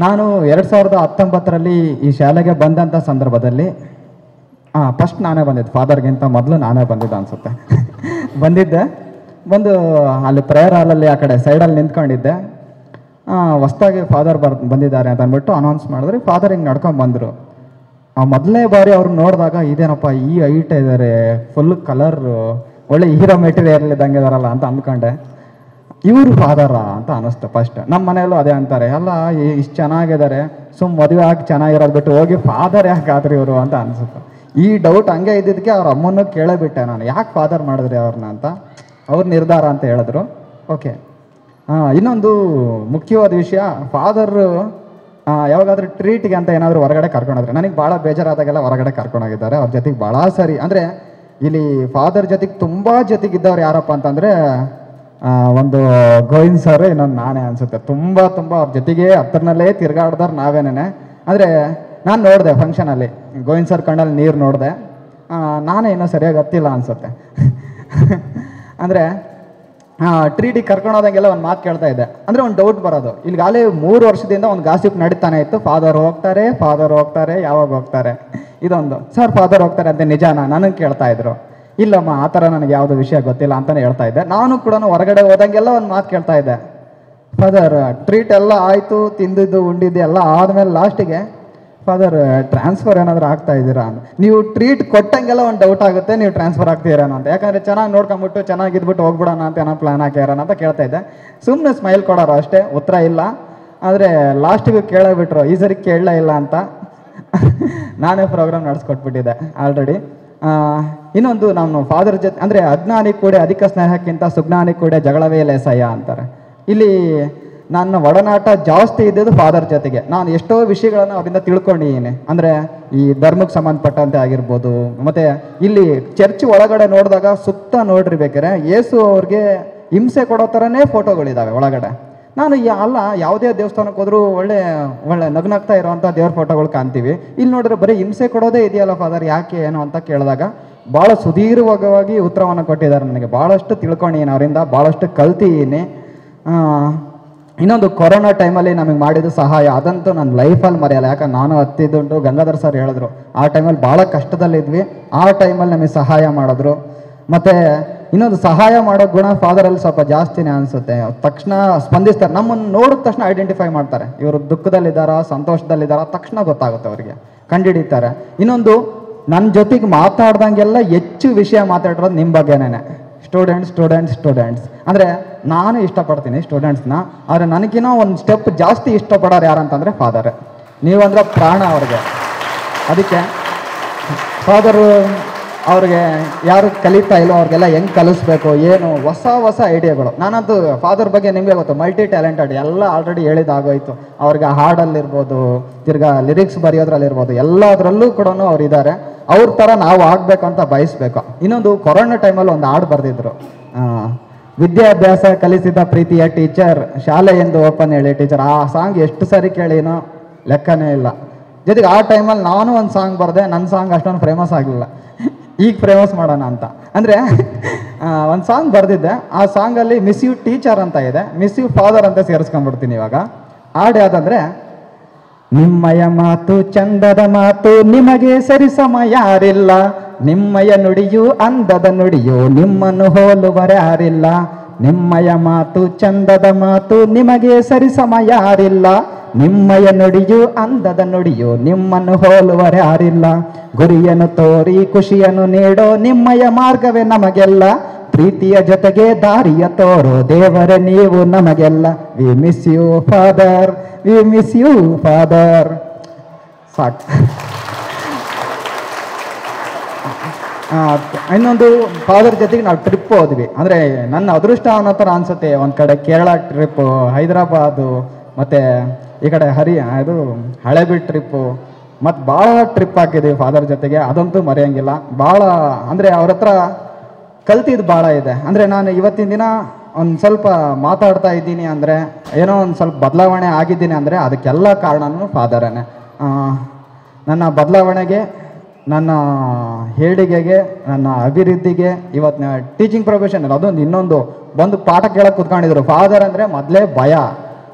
ನಾನು 2019ರಲ್ಲಿ ಈ ಶಾಲೆಗೆ ಬಂದಂಥ ಸಂದರ್ಭದಲ್ಲಿ ಫಸ್ಟ್ ನಾನೇ ಬಂದಿದ್ದೆ, ಫಾದರ್ಗಿಂತ ಮೊದಲು ನಾನೇ ಬಂದಿದ್ದೆ ಅನಿಸುತ್ತೆ. ಬಂದು ಅಲ್ಲಿ ಪ್ರೇಯರ್ ಹಾಲಲ್ಲಿ ಆ ಕಡೆ ಸೈಡಲ್ಲಿ ನಿಂತ್ಕೊಂಡಿದ್ದೆ. ಹೊಸ್ದಾಗಿ ಫಾದರ್ ಬಂದಿದ್ದಾರೆ ಅಂತ ಅಂದ್ಬಿಟ್ಟು ಅನೌನ್ಸ್ ಮಾಡಿದ್ರೆ ಫಾದರ್ ಹಿಂಗೆ ನಡ್ಕೊಂಡು ಬಂದರು. ಮೊದಲನೇ ಬಾರಿ ಅವ್ರು ನೋಡಿದಾಗ ಇದೇನಪ್ಪ ಈ ಹೈಟ್ ಇದ್ದಾರೆ, ಫುಲ್ ಕಲರ್ ಒಳ್ಳೆ ಹೀರೋ ಮೆಟೀರಿಯಲ್ ಇದ್ದಂಗೆ ಇದಾರಲ್ಲ ಅಂತ ಅಂದ್ಕೊಂಡೆ. ಇವರು ಫಾದರ ಅಂತ ಅನ್ನಿಸ್ತು ಫಸ್ಟ್. ನಮ್ಮ ಮನೆಯಲ್ಲೂ ಅದೇ ಅಂತಾರೆ, ಅಲ್ಲ ಇಷ್ಟು ಚೆನ್ನಾಗಿದ್ದಾರೆ, ಮದುವೆ ಆಗಿ ಚೆನ್ನಾಗಿರೋದು ಬಿಟ್ಟು ಹೋಗಿ ಫಾದರ್ ಯಾಕೆ ಆದ್ರಿ ಇವರು ಅಂತ ಅನಿಸುತ್ತೆ. ಈ ಡೌಟ್ ಹಂಗೆ ಇದ್ದಿದ್ದಕ್ಕೆ ಅವ್ರ ಅಮ್ಮನೂ ಕೇಳೇಬಿಟ್ಟೆ ನಾನು, ಯಾಕೆ ಫಾದರ್ ಮಾಡಿದ್ರಿ ಅವ್ರನ್ನ ಅಂತ. ಅವ್ರ ನಿರ್ಧಾರ ಅಂತ ಹೇಳಿದ್ರು. ಓಕೆ. ಇನ್ನೊಂದು ಮುಖ್ಯವಾದ ವಿಷಯ, ಫಾದರ್ ಯಾವಾಗಾದ್ರೂ ಟ್ರೀಟ್ಗೆ ಅಂತ ಏನಾದರೂ ಹೊರಗಡೆ ಕರ್ಕೊಂಡೋದ್ರೆ, ನನಗೆ ಭಾಳ ಬೇಜಾರಾದಾಗೆಲ್ಲ ಹೊರಗಡೆ ಕರ್ಕೊಂಡೋಗಿದ್ದಾರೆ. ಅವ್ರ ಜೊತೆಗೆ ಭಾಳ ಸರಿ, ಅಂದರೆ ಇಲ್ಲಿ ಫಾದರ್ ಜೊತೆಗೆ ತುಂಬ ಜೊತೆಗಿದ್ದವ್ರು ಯಾರಪ್ಪ ಅಂತಂದರೆ ಒಂದು ಗೋವಿಂದ್ ಸರ್, ಇನ್ನೊಂದು ನಾನೇ ಅನಿಸುತ್ತೆ. ತುಂಬ ಅವ್ರ ಜೊತೆಗೆ ಹತ್ರನಲ್ಲೇ ತಿರ್ಗಾಡ್ದವ್ರು ನಾವೇನೇ. ಆದರೆ ನಾನು ನೋಡಿದೆ ಫಂಕ್ಷನಲ್ಲಿ ಗೋವಿಂದ್ ಸರ್ ಕಣ್ಣಲ್ಲಿ ನೀರು ನೋಡಿದೆ. ನಾನೇ ಇನ್ನೂ ಸರಿಯಾಗಿ ಹತ್ತಿಲ್ಲ ಅನಿಸುತ್ತೆ. ಅಂದರೆ ಟ್ರೀಟಿಗೆ ಕರ್ಕೊಂಡೋದಂಗೆಲ್ಲ ಒಂದು ಮಾತು ಕೇಳ್ತಾ ಇದ್ದೆ. ಅಂದರೆ ಒಂದು ಡೌಟ್ ಬರೋದು, ಇಲ್ಲಿಗಾಲೇ 3 ವರ್ಷದಿಂದ ಒಂದು ಗಾಸಿಪ್ ನಡೀತಾನೆ ಇತ್ತು, ಫಾದರ್ ಹೋಗ್ತಾರೆ ಯಾವಾಗ ಹೋಗ್ತಾರೆ. ಇದೊಂದು ಸರ್ ಫಾದರ್ ಹೋಗ್ತಾರೆ ಅಂತ ನಿಜಾನ ನನಗೆ ಕೇಳ್ತಾ ಇದ್ರು. ಇಲ್ಲಮ್ಮ ಆ ಥರ ನನಗೆ ಯಾವುದೋ ವಿಷಯ ಗೊತ್ತಿಲ್ಲ ಅಂತಲೇ ಹೇಳ್ತಾ ಇದ್ದೆ. ನಾನು ಕೂಡ ಹೊರಗಡೆ ಹೋದಂಗೆಲ್ಲ ಒಂದು ಮಾತು ಕೇಳ್ತಾ ಇದ್ದೆ, ಫಾದರ್ ಟ್ರೀಟ್ ಎಲ್ಲ ಆಯಿತು, ತಿಂದಿದ್ದು ಉಂಡಿದ್ದು ಎಲ್ಲ ಆದಮೇಲೆ ಲಾಸ್ಟಿಗೆ ಫಾದರ್ ಟ್ರಾನ್ಸ್ಫರ್ ಏನಾದರೂ ಆಗ್ತಾ ಇದ್ದೀರಾ ಅಂತ. ನೀವು ಟ್ರೀಟ್ ಕೊಟ್ಟಂಗೆಲ್ಲ ಒಂದು ಡೌಟ್ ಆಗುತ್ತೆ, ನೀವು ಟ್ರಾನ್ಸ್ಫರ್ ಆಗ್ತೀರೇನೋ ಅಂತ. ಯಾಕಂದರೆ ಚೆನ್ನಾಗಿ ನೋಡ್ಕೊಂಬಿಟ್ಟು ಚೆನ್ನಾಗಿದ್ಬಿಟ್ಟು ಹೋಗ್ಬಿಡೋಣ ಅಂತ ಏನೋ ಪ್ಲ್ಯಾನ್ ಹಾಕ್ಯಾರಣ ಅಂತ ಕೇಳ್ತಾ ಇದ್ದೆ. ಸುಮ್ಮನೆ ಸ್ಮೈಲ್ ಕೊಡೋರು ಅಷ್ಟೇ, ಉತ್ತರ ಇಲ್ಲ. ಆದರೆ ಲಾಸ್ಟಿಗೂ ಕೇಳಬಿಟ್ರು, ಈ ಸರಿ ಕೇಳಲೇ ಇಲ್ಲ ಅಂತ. ನಾನೇ ಪ್ರೋಗ್ರಾಮ್ ನಡೆಸ್ಕೊಟ್ಬಿಟ್ಟಿದ್ದೆ ಆಲ್ರೆಡಿ. ಇನ್ನೊಂದು ನಾನು ಫಾದರ್ ಜೊತೆ ಅಂದರೆ ಅಜ್ಞಾನಿ ಕೂಡ ಅಧಿಕ ಸ್ನೇಹಕ್ಕಿಂತ ಸುಜ್ಞಾನಿ ಕೂಡ ಜಗಳವೇ ಲೇಸಯ್ಯ ಅಂತಾರೆ. ಇಲ್ಲಿ ನನ್ನ ಒಡನಾಟ ಜಾಸ್ತಿ ಇದ್ದಿದ್ದು ಫಾದರ್ ಜೊತೆಗೆ. ನಾನು ಎಷ್ಟೋ ವಿಷಯಗಳನ್ನು ಅವರಿಂದ ತಿಳ್ಕೊಂಡಿದ್ದೀನಿ. ಅಂದರೆ ಈ ಧರ್ಮಕ್ಕೆ ಸಂಬಂಧಪಟ್ಟಂತೆ ಆಗಿರ್ಬೋದು. ಮತ್ತು ಇಲ್ಲಿ ಚರ್ಚ್ ಒಳಗಡೆ ನೋಡಿದಾಗ ಸುತ್ತ ನೋಡ್ರಿ ಬೇಕಾರೆ ಯೇಸು ಅವ್ರಿಗೆ ಹಿಂಸೆ ಕೊಡೋ ಥರನೇ ಫೋಟೋಗಳಿದ್ದಾವೆ ಒಳಗಡೆ. ನಾನು ಯಾವುದೇ ದೇವಸ್ಥಾನಕ್ಕೆ ಹೋದರೂ ಒಳ್ಳೆ ನಗ್ನಾಗ್ತಾ ಇರೋವಂಥ ದೇವ್ರ ಫೋಟೋಗಳು ಕಾಣ್ತೀವಿ. ಇಲ್ಲಿ ನೋಡಿದ್ರೆ ಬರೀ ಹಿಂಸೆ ಕೊಡೋದೇ ಇದೆಯಲ್ಲ ಫಾದರ್, ಯಾಕೆ ಏನು ಅಂತ ಕೇಳಿದಾಗ ಭಾಳ ಸುದೀರ್ಘವಾಗಿ ಉತ್ತರವನ್ನು ಕೊಟ್ಟಿದ್ದಾರೆ ನನಗೆ. ಭಾಳಷ್ಟು ತಿಳ್ಕೊಂಡಿದ್ದೀನಿ ಅವರಿಂದ, ಭಾಳಷ್ಟು ಕಲ್ತಿದ್ದೀನಿ. ಇನ್ನೊಂದು ಕೊರೋನಾ ಟೈಮಲ್ಲಿ ನಮಗೆ ಮಾಡಿದ ಸಹಾಯ ಅದಂತೂ ನನ್ನ ಲೈಫಲ್ಲಿ ಮರೆಯಲ್ಲ. ಯಾಕಂದ್ರೆ ನಾನು ಹತ್ತಿದ್ದುಂಟು, ಗಂಗಾಧರ್ ಸರ್ ಹೇಳಿದ್ರು ಆ ಟೈಮಲ್ಲಿ ಭಾಳ ಕಷ್ಟದಲ್ಲಿದ್ವಿ, ಆ ಟೈಮಲ್ಲಿ ನಮಗೆ ಸಹಾಯ ಮಾಡಿದ್ರು. ಮತ್ತು ಇನ್ನೊಂದು ಸಹಾಯ ಮಾಡೋ ಗುಣ ಫಾದರಲ್ಲಿ ಸ್ವಲ್ಪ ಜಾಸ್ತಿನೇ ಅನಿಸುತ್ತೆ. ತಕ್ಷಣ ಸ್ಪಂದಿಸ್ತಾರೆ, ನಮ್ಮನ್ನು ನೋಡಿದ ತಕ್ಷಣ ಐಡೆಂಟಿಫೈ ಮಾಡ್ತಾರೆ, ಇವರು ದುಃಖದಲ್ಲಿದ್ದಾರಾ ಸಂತೋಷದಲ್ಲಿದ್ದಾರಾ ತಕ್ಷಣ ಗೊತ್ತಾಗುತ್ತೆ ಅವರಿಗೆ, ಕಂಡುಹಿಡಿತಾರೆ. ಇನ್ನೊಂದು ನನ್ನ ಜೊತೆಗೆ ಮಾತಾಡ್ದಂಗೆಲ್ಲ ಹೆಚ್ಚು ವಿಷಯ ಮಾತಾಡಿರೋದು ನಿಮ್ಮ ಬಗ್ಗೆನೇ. ಸ್ಟೂಡೆಂಟ್ಸ್ ಅಂದರೆ ನಾನು ಇಷ್ಟಪಡ್ತೀನಿ ಸ್ಟೂಡೆಂಟ್ಸ್ನ, ಆದರೆ ನನಗಿನ್ನೂ ಒಂದು ಸ್ಟೆಪ್ ಜಾಸ್ತಿ ಇಷ್ಟಪಡೋರು ಯಾರಂತಂದರೆ ಫಾದರ್. ನೀವಂದ್ರೆ ಪ್ರಾಣ ಅವ್ರಿಗೆ. ಅದಕ್ಕೆ ಫಾದರು ಅವ್ರಿಗೆ ಯಾರು ಕಲಿತಾ ಇಲ್ಲೋ ಅವ್ರಿಗೆಲ್ಲ ಹೆಂಗೆ ಕಲಿಸ್ಬೇಕು, ಏನು ಹೊಸ ಐಡಿಯಾಗಳು. ನಾನಂತೂ ಫಾದರ್ ಬಗ್ಗೆ ನಿಮಗೆ ಗೊತ್ತು, ಮಲ್ಟಿ ಟ್ಯಾಲೆಂಟೆಡ್, ಎಲ್ಲ ಆಲ್ರೆಡಿ ಹೇಳಿದಾಗೋಯ್ತು. ಅವ್ರಿಗೆ ಹಾಡಲ್ಲಿರ್ಬೋದು, ತಿರ್ಗಾ ಲಿರಿಕ್ಸ್ ಬರೆಯೋದ್ರಲ್ಲಿರ್ಬೋದು, ಎಲ್ಲದರಲ್ಲೂ ಕೂಡ ಅವ್ರು ಇದ್ದಾರೆ. ಅವ್ರ ಥರ ನಾವು ಆಗಬೇಕಂತ ಬಯಸ್ಬೇಕು. ಇನ್ನೊಂದು ಕೊರೋನಾ ಟೈಮಲ್ಲಿ ಒಂದು ಹಾಡು ಬರೆದಿದ್ರು, ವಿದ್ಯಾಭ್ಯಾಸ ಕಲಿಸಿದ ಪ್ರೀತಿಯ ಟೀಚರ್, ಶಾಲೆ ಎಂದು ಓಪನ್ ಹೇಳಿ ಟೀಚರ್. ಆ ಸಾಂಗ್ ಎಷ್ಟು ಸರಿ ಕೇಳಿನೋ ಲೆಕ್ಕನೇ ಇಲ್ಲ. ಜೊತೆಗೆ ಆ ಟೈಮಲ್ಲಿ ನಾನು ಒಂದು ಸಾಂಗ್ ಬರೆದೆ, ನನ್ನ ಸಾಂಗ್ ಅಷ್ಟೊಂದು ಫೇಮಸ್ ಆಗಲಿಲ್ಲ, ಈಗ ಫೇಮಸ್ ಮಾಡೋಣ ಅಂತ. ಅಂದರೆ ಒಂದು ಸಾಂಗ್ ಬರೆದಿದ್ದೆ, ಆ ಸಾಂಗಲ್ಲಿ ಮಿಸ್ ಯು ಟೀಚರ್ ಅಂತ ಇದೆ, ಮಿಸ್ ಯು ಫಾದರ್ ಅಂತ ಸೇರಿಸ್ಕೊಂಡ್ಬಿಡ್ತೀನಿ ಇವಾಗ. ಹಾಡು ಯಾವುದಂದರೆ, ನಿಮ್ಮಯ ಮಾತು ಚಂದದ ಮಾತು ನಿಮಗೆ ಸರಿಸಮ ಯಾರಿಲ್ಲ, ನಿಮ್ಮಯ ನುಡಿಯು ಅಂದದ ನುಡಿಯು ನಿಮ್ಮನ್ನು ಹೋಲುವರ್ಯಾರಿಲ್ಲ. ನಿಮ್ಮಯ ಮಾತು ಚಂದದ ಮಾತು ನಿಮಗೆ ಸರಿಸಮ ಯಾರಿಲ್ಲ, ನಿಮ್ಮಯ ನುಡಿಯು ಅಂದದ ನುಡಿಯು ನಿಮ್ಮನ್ನು ಹೋಲುವರ್ಯಾರಿಲ್ಲ. ಗುರಿಯನ್ನು ತೋರಿ ಖುಷಿಯನ್ನು ನೀಡೋ ನಿಮ್ಮಯ ಮಾರ್ಗವೇ ನಮಗೆಲ್ಲ, ಪ್ರೀತಿಯ ಜೊತೆಗೆ ದಾರಿಯ ತೋರೋ ದೇವರೇ ನೀವು ನಮಗೆಲ್ಲ. We miss you father, we miss you father. ಸಾಕು. ಇನ್ನೊಂದು ಫಾದರ್ ಜೊತೆಗೆ ನಾವು ಟ್ರಿಪ್ ಹೋದ್ವಿ. ಅಂದರೆ ನನ್ನ ಅದೃಷ್ಟ ಅನ್ನೋ ಥರ ಅನಿಸುತ್ತೆ. ಒಂದು ಕಡೆ ಕೇರಳ ಟ್ರಿಪ್ಪು, ಹೈದರಾಬಾದು, ಮತ್ತು ಈ ಕಡೆ ಇದು ಹಳೆಬೀಡು ಟ್ರಿಪ್ಪು, ಮತ್ತು ಭಾಳ ಟ್ರಿಪ್ ಹಾಕಿದ್ದೀವಿ ಫಾದರ್ ಜೊತೆಗೆ. ಅದಂತೂ ಮರೆಯೋಂಗಿಲ್ಲ. ಭಾಳ ಅಂದರೆ ಅವ್ರ ಹತ್ರ ಕಲ್ತಿದ್ದು ಭಾಳ ಇದೆ. ಅಂದರೆ ನಾನು ಇವತ್ತಿನ ದಿನ ಒಂದು ಸ್ವಲ್ಪ ಮಾತಾಡ್ತಾ ಇದ್ದೀನಿ ಅಂದರೆ, ಏನೋ ಒಂದು ಸ್ವಲ್ಪ ಬದಲಾವಣೆ ಆಗಿದ್ದೀನಿ ಅಂದರೆ ಅದಕ್ಕೆಲ್ಲ ಕಾರಣನೂ ಫಾದರೇ. ನನ್ನ ಬದಲಾವಣೆಗೆ, ನನ್ನ ಹೇಳಿಕೆಗೆ, ನನ್ನ ಅಭಿವೃದ್ಧಿಗೆ, ಇವತ್ತು ಟೀಚಿಂಗ್ ಪ್ರೊಫೆಷನ್ ಅದೊಂದು ಇನ್ನೊಂದು ಬಂದು ಪಾಠ ಕೇಳಕ್ಕೆ ಕೂತ್ಕೊಂಡಿದ್ರು. ಫಾದರ್ ಅಂದರೆ ಮೊದಲೇ ಭಯ,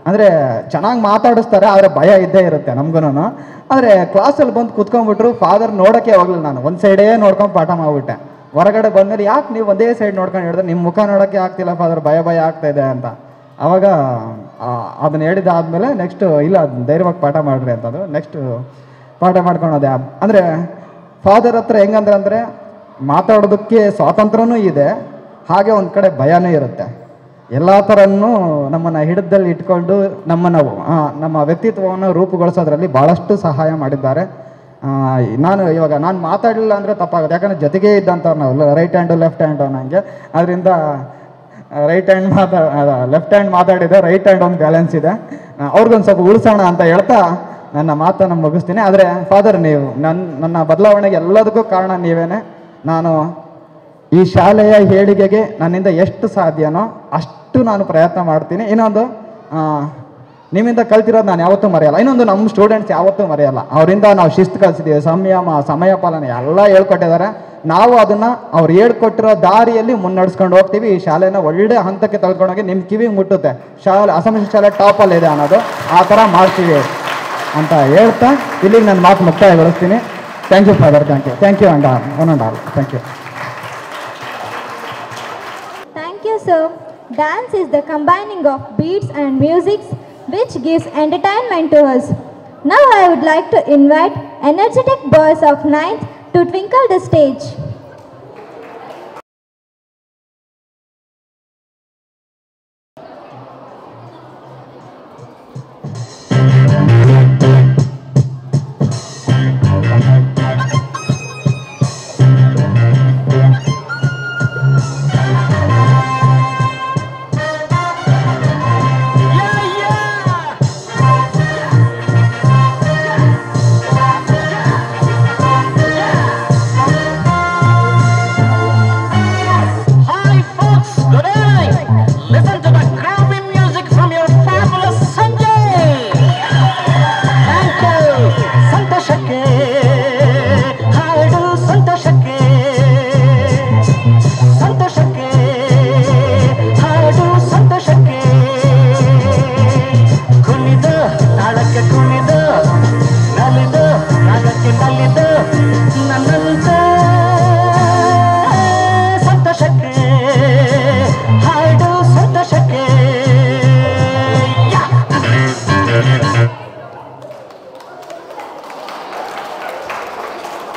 ಅಂದರೆ ಚೆನ್ನಾಗಿ ಮಾತಾಡಿಸ್ತಾರೆ ಆದರೆ ಭಯ ಇದ್ದೇ ಇರುತ್ತೆ ನಮ್ಗೂ. ಆದರೆ ಕ್ಲಾಸಲ್ಲಿ ಬಂದು ಕೂತ್ಕೊಂಡ್ಬಿಟ್ರು, ಫಾದರ್ ನೋಡೋಕ್ಕೆ ಹೋಗಲಿಲ್ಲ. ನಾನು ಒಂದು ಸೈಡೇ ನೋಡ್ಕೊಂಡು ಪಾಠ ಮಾಡಿಬಿಟ್ಟೆ. ಹೊರಗಡೆ ಬಂದಮೇಲೆ ಯಾಕೆ ನೀವು ಒಂದೇ ಸೈಡ್ ನೋಡ್ಕೊಂಡು ಹೇಳಿದ್ರೆ ನಿಮ್ಮ ಮುಖ ನೋಡೋಕ್ಕೆ ಆಗ್ತಿಲ್ಲ ಫಾದರ್, ಭಯ ಭಯ ಆಗ್ತಾಯಿದೆ ಅಂತ. ಆವಾಗ ಅದನ್ನು ಹೇಳಿದಾದ್ಮೇಲೆ ನೆಕ್ಸ್ಟು ಇಲ್ಲ ಧೈರ್ಯವಾಗಿ ಪಾಠ ಮಾಡಿರಿ ಅಂತಂದರು. ನೆಕ್ಸ್ಟು ಪಾಠ ಮಾಡ್ಕೊಳೋದೆ. ಅಂದರೆ ಫಾದರ್ ಹತ್ರ ಹೆಂಗಂದ್ರೆ ಮಾತಾಡೋದಕ್ಕೆ ಸ್ವಾತಂತ್ರ್ಯನೂ ಇದೆ, ಹಾಗೆ ಒಂದು ಕಡೆ ಭಯನೂ ಇರುತ್ತೆ. ಎಲ್ಲ ಥರನೂ ನಮ್ಮನ್ನು ಹಿಡಿದಲ್ಲಿ ಇಟ್ಕೊಂಡು ನಮ್ಮ ವ್ಯಕ್ತಿತ್ವವನ್ನು ರೂಪುಗೊಳಿಸೋದ್ರಲ್ಲಿ ಭಾಳಷ್ಟು ಸಹಾಯ ಮಾಡಿದ್ದಾರೆ. ಇವಾಗ ನಾನು ಮಾತಾಡಲಿಲ್ಲ ಅಂದರೆ ತಪ್ಪಾಗುತ್ತೆ, ಯಾಕಂದರೆ ಜೊತೆಗೇ ಇದ್ದಂಥವ್ರು ನಾವು ರೈಟ್ ಹ್ಯಾಂಡು ಲೆಫ್ಟ್ ಹ್ಯಾಂಡು ಅನ್ನಂಗೆ. ಅದರಿಂದ ಲೆಫ್ಟ್ ಹ್ಯಾಂಡ್ ಮಾತಾಡಿದೆ, ರೈಟ್ ಹ್ಯಾಂಡ್ ಒಂದು ಬ್ಯಾಲೆನ್ಸ್ ಇದೆ, ಅವ್ರಿಗೊಂದು ಸ್ವಲ್ಪ ಉಳಿಸೋಣ ಅಂತ ಹೇಳ್ತಾ ನನ್ನ ಮಾತನ್ನು ಮುಗಿಸ್ತೀನಿ. ಆದರೆ ಫಾದರ್, ನೀವು ನನ್ನ ಬದಲಾವಣೆಗೆ ಎಲ್ಲದಕ್ಕೂ ಕಾರಣ ನೀವೇನೆ. ನಾನು ಈ ಶಾಲೆಯ ಏಳಿಗೆಗೆ ನನ್ನಿಂದ ಎಷ್ಟು ಸಾಧ್ಯನೋ ಅಷ್ಟು ನಾನು ಪ್ರಯತ್ನ ಮಾಡ್ತೀನಿ. ಇನ್ನೊಂದು, ನಿಮ್ಮಿಂದ ಕಲ್ತಿರೋದು ನಾನು ಯಾವತ್ತೂ ಮರೆಯಲ್ಲ. ಇನ್ನೊಂದು, ನಮ್ಮ ಸ್ಟೂಡೆಂಟ್ಸ್ ಯಾವತ್ತೂ ಮರೆಯಲ್ಲ. ಅವರಿಂದ ನಾವು ಶಿಸ್ತು ಕಲಿಸಿದ್ದೀವಿ, ಸಂಯಮ, ಸಮಯ ಪಾಲನೆ ಎಲ್ಲ ಹೇಳ್ಕೊಟ್ಟಿದ್ದಾರೆ. ನಾವು ಅದನ್ನು ಅವ್ರು ಹೇಳ್ಕೊಟ್ಟಿರೋ ದಾರಿಯಲ್ಲಿ ಮುನ್ನಡೆಸ್ಕೊಂಡು ಹೋಗ್ತೀವಿ. ಈ ಶಾಲೆನ ಒಳ್ಳೆ ಹಂತಕ್ಕೆ ತೆಗೆದುಕೊಂಡೋಗಿ ನಿಮ್ಮ ಕಿವಿಗೆ ಮುಟ್ಟುತ್ತೆ, ಅಸಂಖ್ಯ ಶಾಲೆ ಟಾಪಲ್ಲಿದೆ ಅನ್ನೋದು, ಆ ಥರ ಮಾಡ್ತೀವಿ ಅಂತ ಹೇಳ್ತಾ ಇಲ್ಲಿಗೆ ನನ್ನ ಮಾತು ಮುಕ್ತಾಯಗೊಳಿಸ್ತೀನಿ. Thank you father, thank you and one and all, thank you. Thank you, sir. Dance is the combining of beats and musics which gives entertainment to us. Now I would like to invite energetic boys of 9th to twinkle the stage.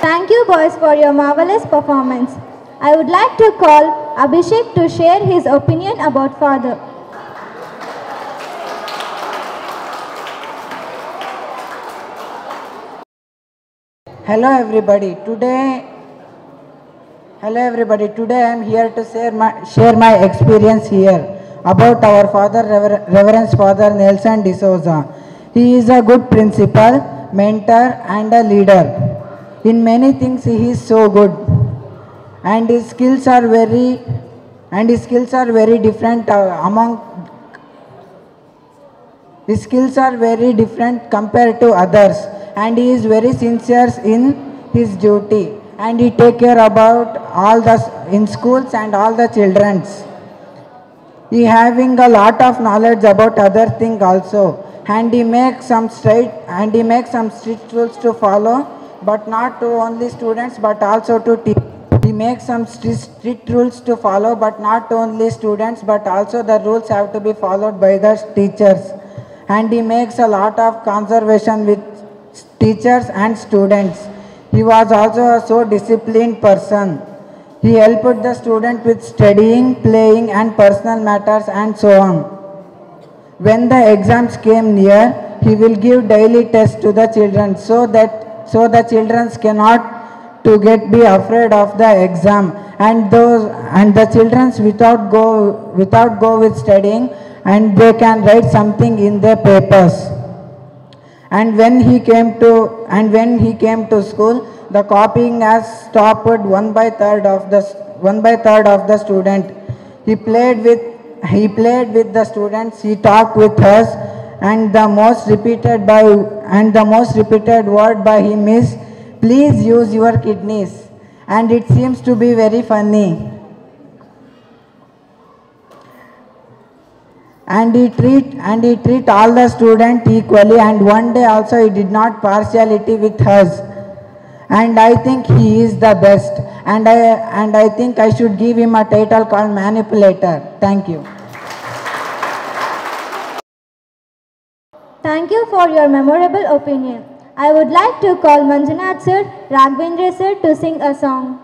Thank you boys for your marvelous performance. I would like to call Abhishek to share his opinion about father. Hello everybody. Today I am here to share my experience here about our father, Reverend Father Nelson D'Souza. He is a good principal, mentor and a leader. In many things he is so good, and his skills are very different His skills are very different compared to others, and he is very sincere in his duty, and he take care about all in schools and all the childrens. He having a lot of knowledge about other things also, and he makes some strict rules to follow, but not to only students but also to teachers. He makes some strict rules to follow, but not only students but also the rules have to be followed by the teachers. And he makes a lot of conservation with teachers and students. He was also a so disciplined person. He helped the student with studying, playing and personal matters and so on. When the exams came near, he will give daily tests to the children so the children cannot be afraid of the exam, and the children without go with studying, and they can write something in their papers. And when he came to school, the copying has stopped 1/3 of the student. He played with played with the students, he talked with us, and the most repeated word by him is, please use your kidneys, and it seems to be very funny. And he treat all the students equally, and one day also he did not partiality with us. And I think he is the best, and I think I should give him a title called manipulator. Thank you. Thank you for your memorable opinion. I would like to call Manjunath sir, Raghavendra sir to sing a song.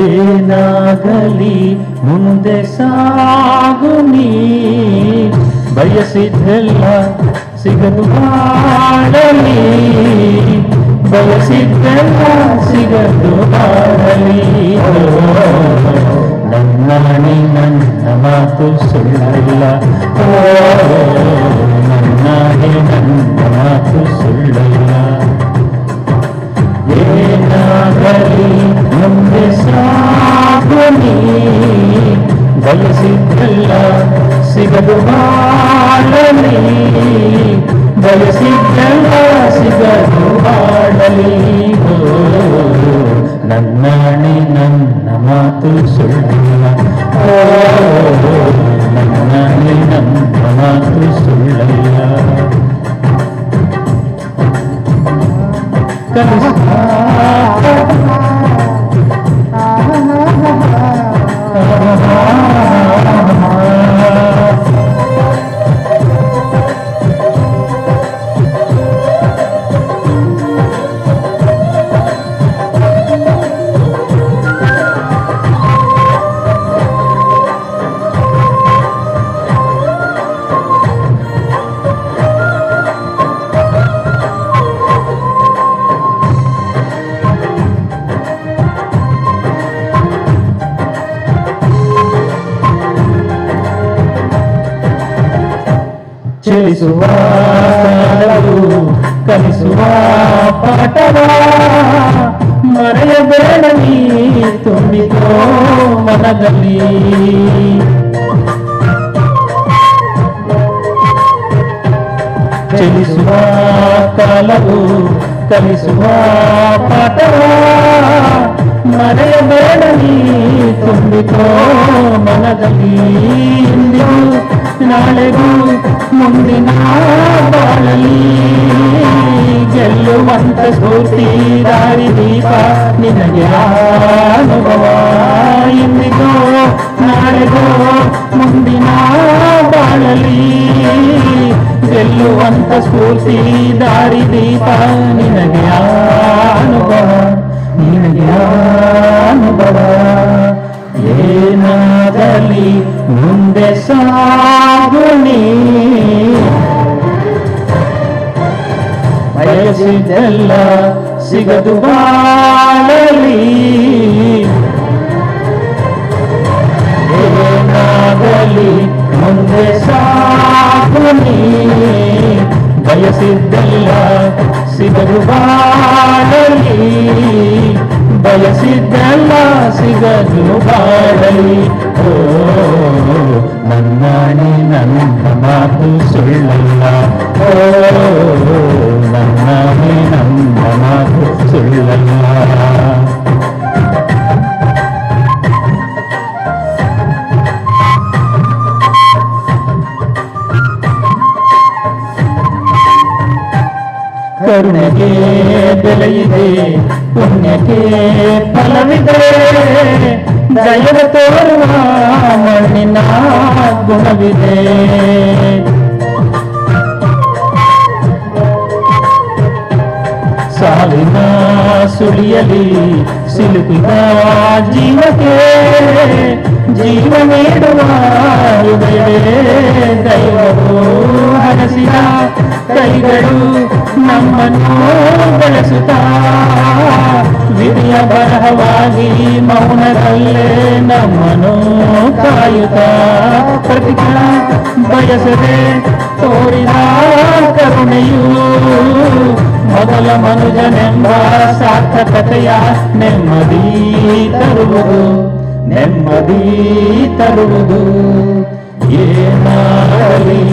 ಏನಾಗಲಿ ಮುಂದೆ ಸಾಗುನಿ ಬಯಸಿದ್ದೆಲ್ಲ ಸಿಗದು ಬಾಳಲಿ ಬಯಸಿದ್ದೆಲ್ಲ ಸಿಗದು ಬಾಳಲಿ ನನ್ನಾಣಿ ನನ್ನ ಮಾತು ಸುಳ್ಳಲ್ಲ ನನ್ನಾಣಿ ನನ್ನ ಮಾತು ಸುಳ್ಳಲ್ಲ ಏನಾಗಲಿ ಮುಂದೆ ಸಾಗುನಿ ಬಯಸಿದ್ದೆಲ್ಲ ಸಿಗದು ಬಾಳಲಿ ಬಯಸಿದ್ದೆಲ್ಲ ಸಿಗದು ಬಾಳಲಿ ನನ್ನಾಣಿ ನನ್ನ ಮಾತು ಸುಳ್ಳಿಲ್ಲ ನನ್ನಾಣಿ ನನ್ನ ಮಾತು ಸುಳ್ಳಲ್ಲ ಚಲಿಸುವ ಕಲಿಸುವ ಪಾಠವ ಮರೆಯಬೇಡ ನೀ ತುಂಬಿಕೋ ಮನದಲ್ಲಿ ಚಲಿಸುವ ಕಾಲವು ಕಲಿಸುವ ಪಾಠವ ಮರೆಯಬೇಡ ನೀ ತುಂಬಿಕೋ ಮನದಲ್ಲಿ ಇಂದಿಗೂ ನಾಳೆಗೂ ಮುಂದಿನ ಬಾಳಲಿ ಗೆಲ್ಲುವಂತ ಸ್ಫೂರ್ತಿ ದಾರಿ ದೀಪ ನಿನಗೆ ಅನುಭವ ಇಂದಿಗೋ ನಾಳೆಗೋ ಮುಂದಿನ ಬಾಳಲಿ ಗೆಲ್ಲುವಂತ ಸ್ಫೂರ್ತಿ ದಾರಿ ದೀಪ ನಿನಗೆ ಅನುಭವ ನಿನಗೆ ಅನುಭವ ಏನಾಗಲಿ ಮುಂದೆ ಸಾಗುನಿ ಬಯಸಿದ್ದೆಲ್ಲ ಸಿಗದು ಬಾಳಲಿ ಏನಾಗಲಿ ಮುಂದೆ ಸಾಗುನಿ ಬಯಸಿದ್ದೆಲ್ಲ ಸಿಗದು ಬಾಳಲಿ ಬಯಸಿದ್ದೆಲ್ಲ ಸಿಗದು ಬಾಳಲಿ ಓ ನನ್ನಾಣಿ ನನ್ನ ಮಾತು ಸುಳ್ಳಲ್ಲ ಓ ನನ್ನಾಣಿ ನನ್ನ ಮಾತು ಸುಳ್ಳಲ್ಲ ಕರುಣೆಗೆ ಬೆಲೆಯಿದೆ ಪುಣ್ಯಕ್ಕೆ ಫಲವಿದೆ ದಯವ ತೋರುವ ಮಣ್ಣಿನ ಗುಣವಿದೆ. ಸಾವಿನ ಸುಳಿಯಲಿ ಸಿಲುಕಿದ ಜೀವಕ್ಕೆ ಜೀವ ನೀಡುವ ಹೃದಯವೇ ದೈವವು ಹರಸಿದ ಕೈಗಳು ನಮ್ಮನ್ನು ಬೆಳೆಸುತ್ತಾ ವಿಧಿಯ ಬರಹವಾಗಿ ಮೌನದಲ್ಲೇ ನಮ್ಮನ್ನು ಕಾಯುತ್ತಾ ಪ್ರತಿಕ್ಷಣ ಬಯಸದೆ ತೋರಿದ ಕರುಣೆಯು ಮೊದಲ ಮನುಜನೆಂಬ ಸಾರ್ಥಕತೆಯ ನೆಮ್ಮದಿ ತರುವುದು ನೆಮ್ಮದಿ ತರುವುದು. ಏನಾಗಲಿ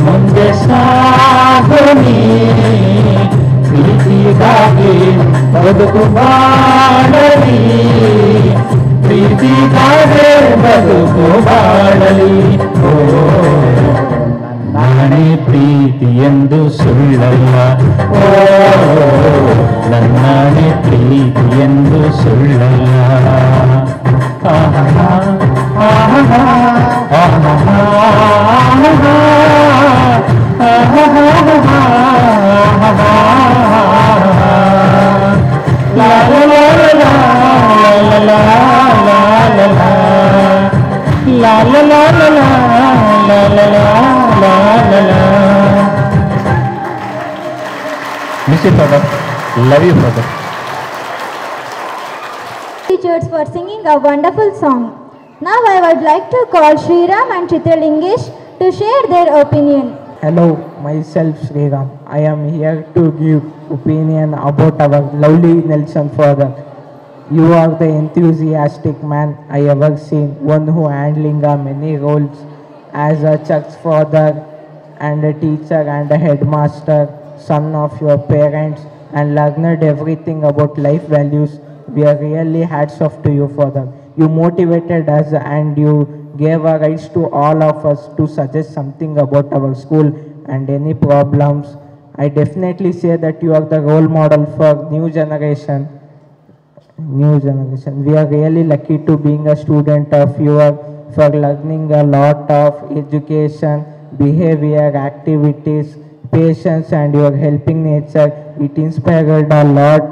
ಮುಂದೆ ಸಾಗಲಿ ಪ್ರೀತಿಗಾಗಿ ಬದುಕು ಬಾಳಲಿ ಪ್ರೀತಿಗಾಗಿ ಬದುಕು ಬಾಳಲಿ. ಓ ನಾನೇ ಪ್ರೀತಿ ಎಂದು ಸುಳ್ಳಲ್ಲ, ಓ ನನ್ನಾನೇ ಪ್ರೀತಿ ಎಂದು ಸುಳ್ಳಲ್ಲ. ಆಹಾ ಆಹಾ ಆಹಾ la la la la la la la la la la la la la la la la la. Miss you, brother. Love you, brother. Teachers for singing a wonderful song. Now I would like to call Sriram and Chitralingesh to share their opinion. Hello, myself Sriram. I am here to give opinion about our lovely Nelson father. You are the enthusiastic man I ever seen, one who handling many roles as a church father and a teacher and a headmaster, son of your parents, and learned everything about life values. We are really hats off to you, father. You motivated us and you gave a rights to all of us to suggest something about our school and any problems. I definitely say that you are the role model for new generation. We are really lucky to being a student of yours, for learning a lot of education, behavior, activities, patience, and your helping nature. It inspired a lot.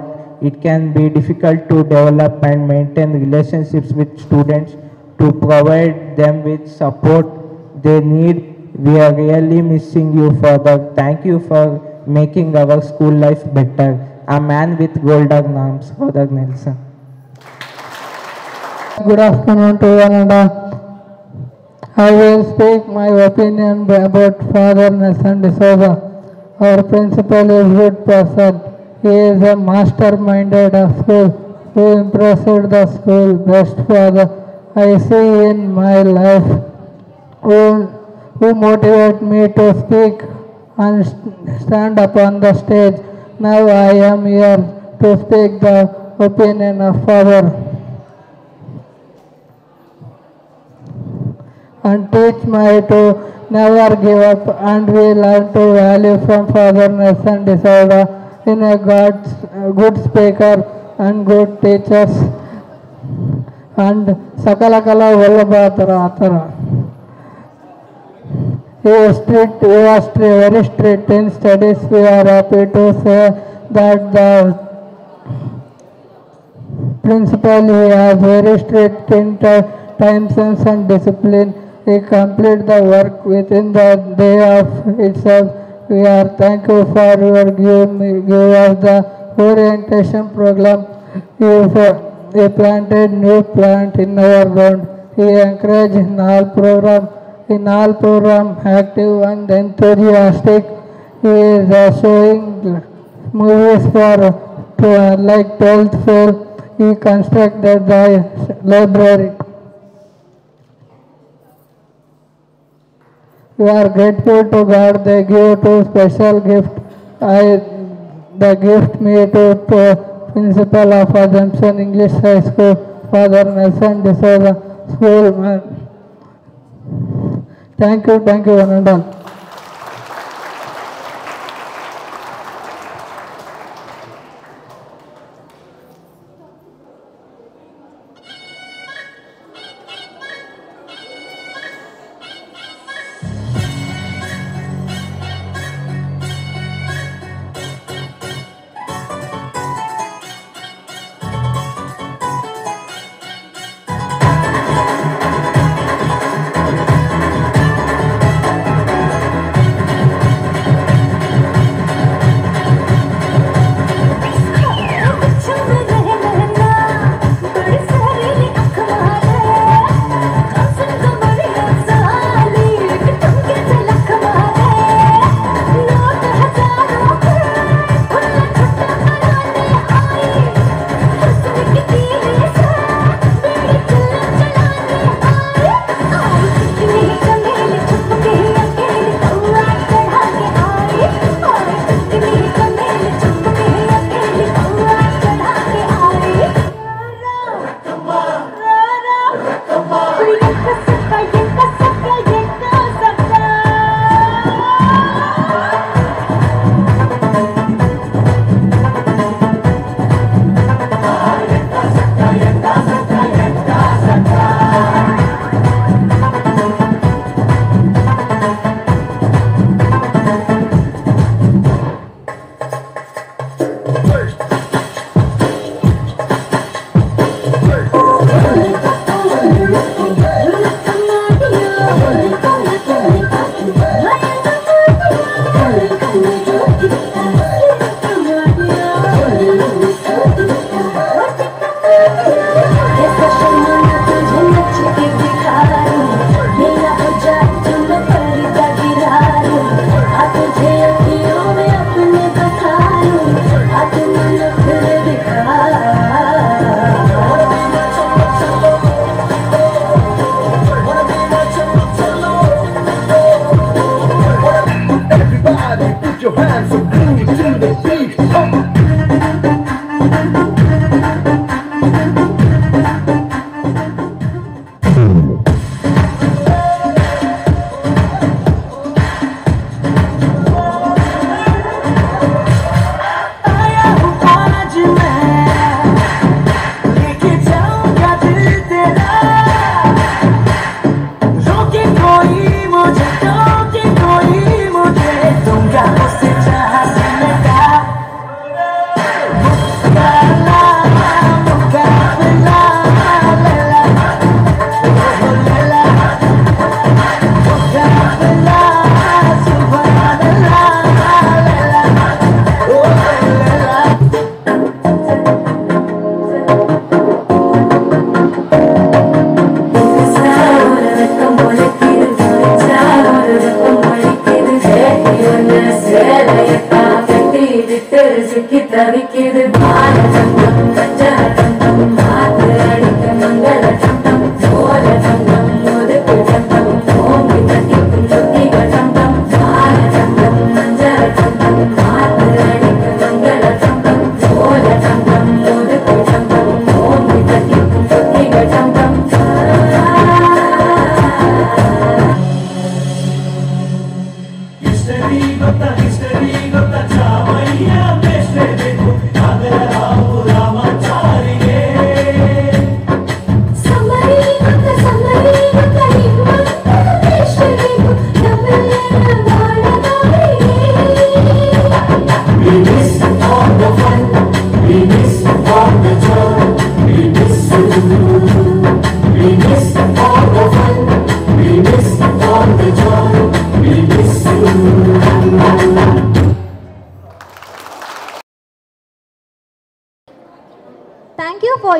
It can be difficult to develop and maintain relationships with students, to provide them with support they need. We are really missing you, father. Thank you for making our school life better. A man with golden arms, Father Nelson. Good afternoon to one and all. I will speak my opinion about Father Nelson D'Souza. Our principal is a good person. He is a masterminded of school who impressed the school best father I see in my life, who motivate me to speak and stand up on the stage. Now I am here to speak the opinion of Father and teach my to never give up, and we learn to value from Father Nelson D'Souza in a good speaker and good teachers and sakala kala vallabhatara atara. He was very strict in studies. We are happy to say that the principal, he is very strict in time sense and discipline. He complete the work within the day of itself. We are thankful for your give us the orientation program. He planted new plant in our ground. He encouraged in all program active and enthusiastic. He is showing movies for like 12th floor. He constructed the library. We are grateful to God. They give to special gift. The gift me to principal of Assumption English High School, Father Nelson D'Souza, school man. Thank you, one and all.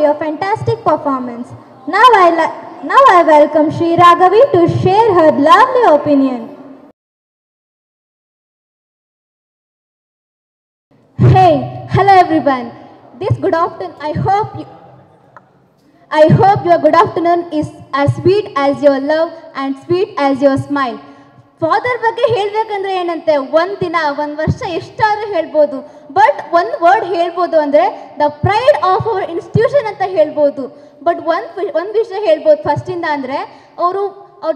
your fantastic performance. Now I welcome Sri Raghavi to share her lovely opinion. Hey, hello everyone. This good afternoon, I hope your good afternoon is as sweet as your love and sweet as your smile. Father ಬಗ್ಗೆ ಹೇಳಬೇಕಂದ್ರೆ ಏನಂತೆ, ಒಂದು ದಿನ ಒಂದು ವರ್ಷ ಎಷ್ಟಾದರೂ ಹೇಳ್ಬೋದು, but ಒಂದು ವರ್ಡ್ ಹೇಳ್ಬೋದು ಅಂದರೆ the pride of our institution ಅಂತ ಹೇಳ್ಬೋದು. ಬಟ್ ಒಂದು ವಿಷಯ ಹೇಳ್ಬೋದು ಫಸ್ಟಿಂದ ಅಂದರೆ ಅವ್ರು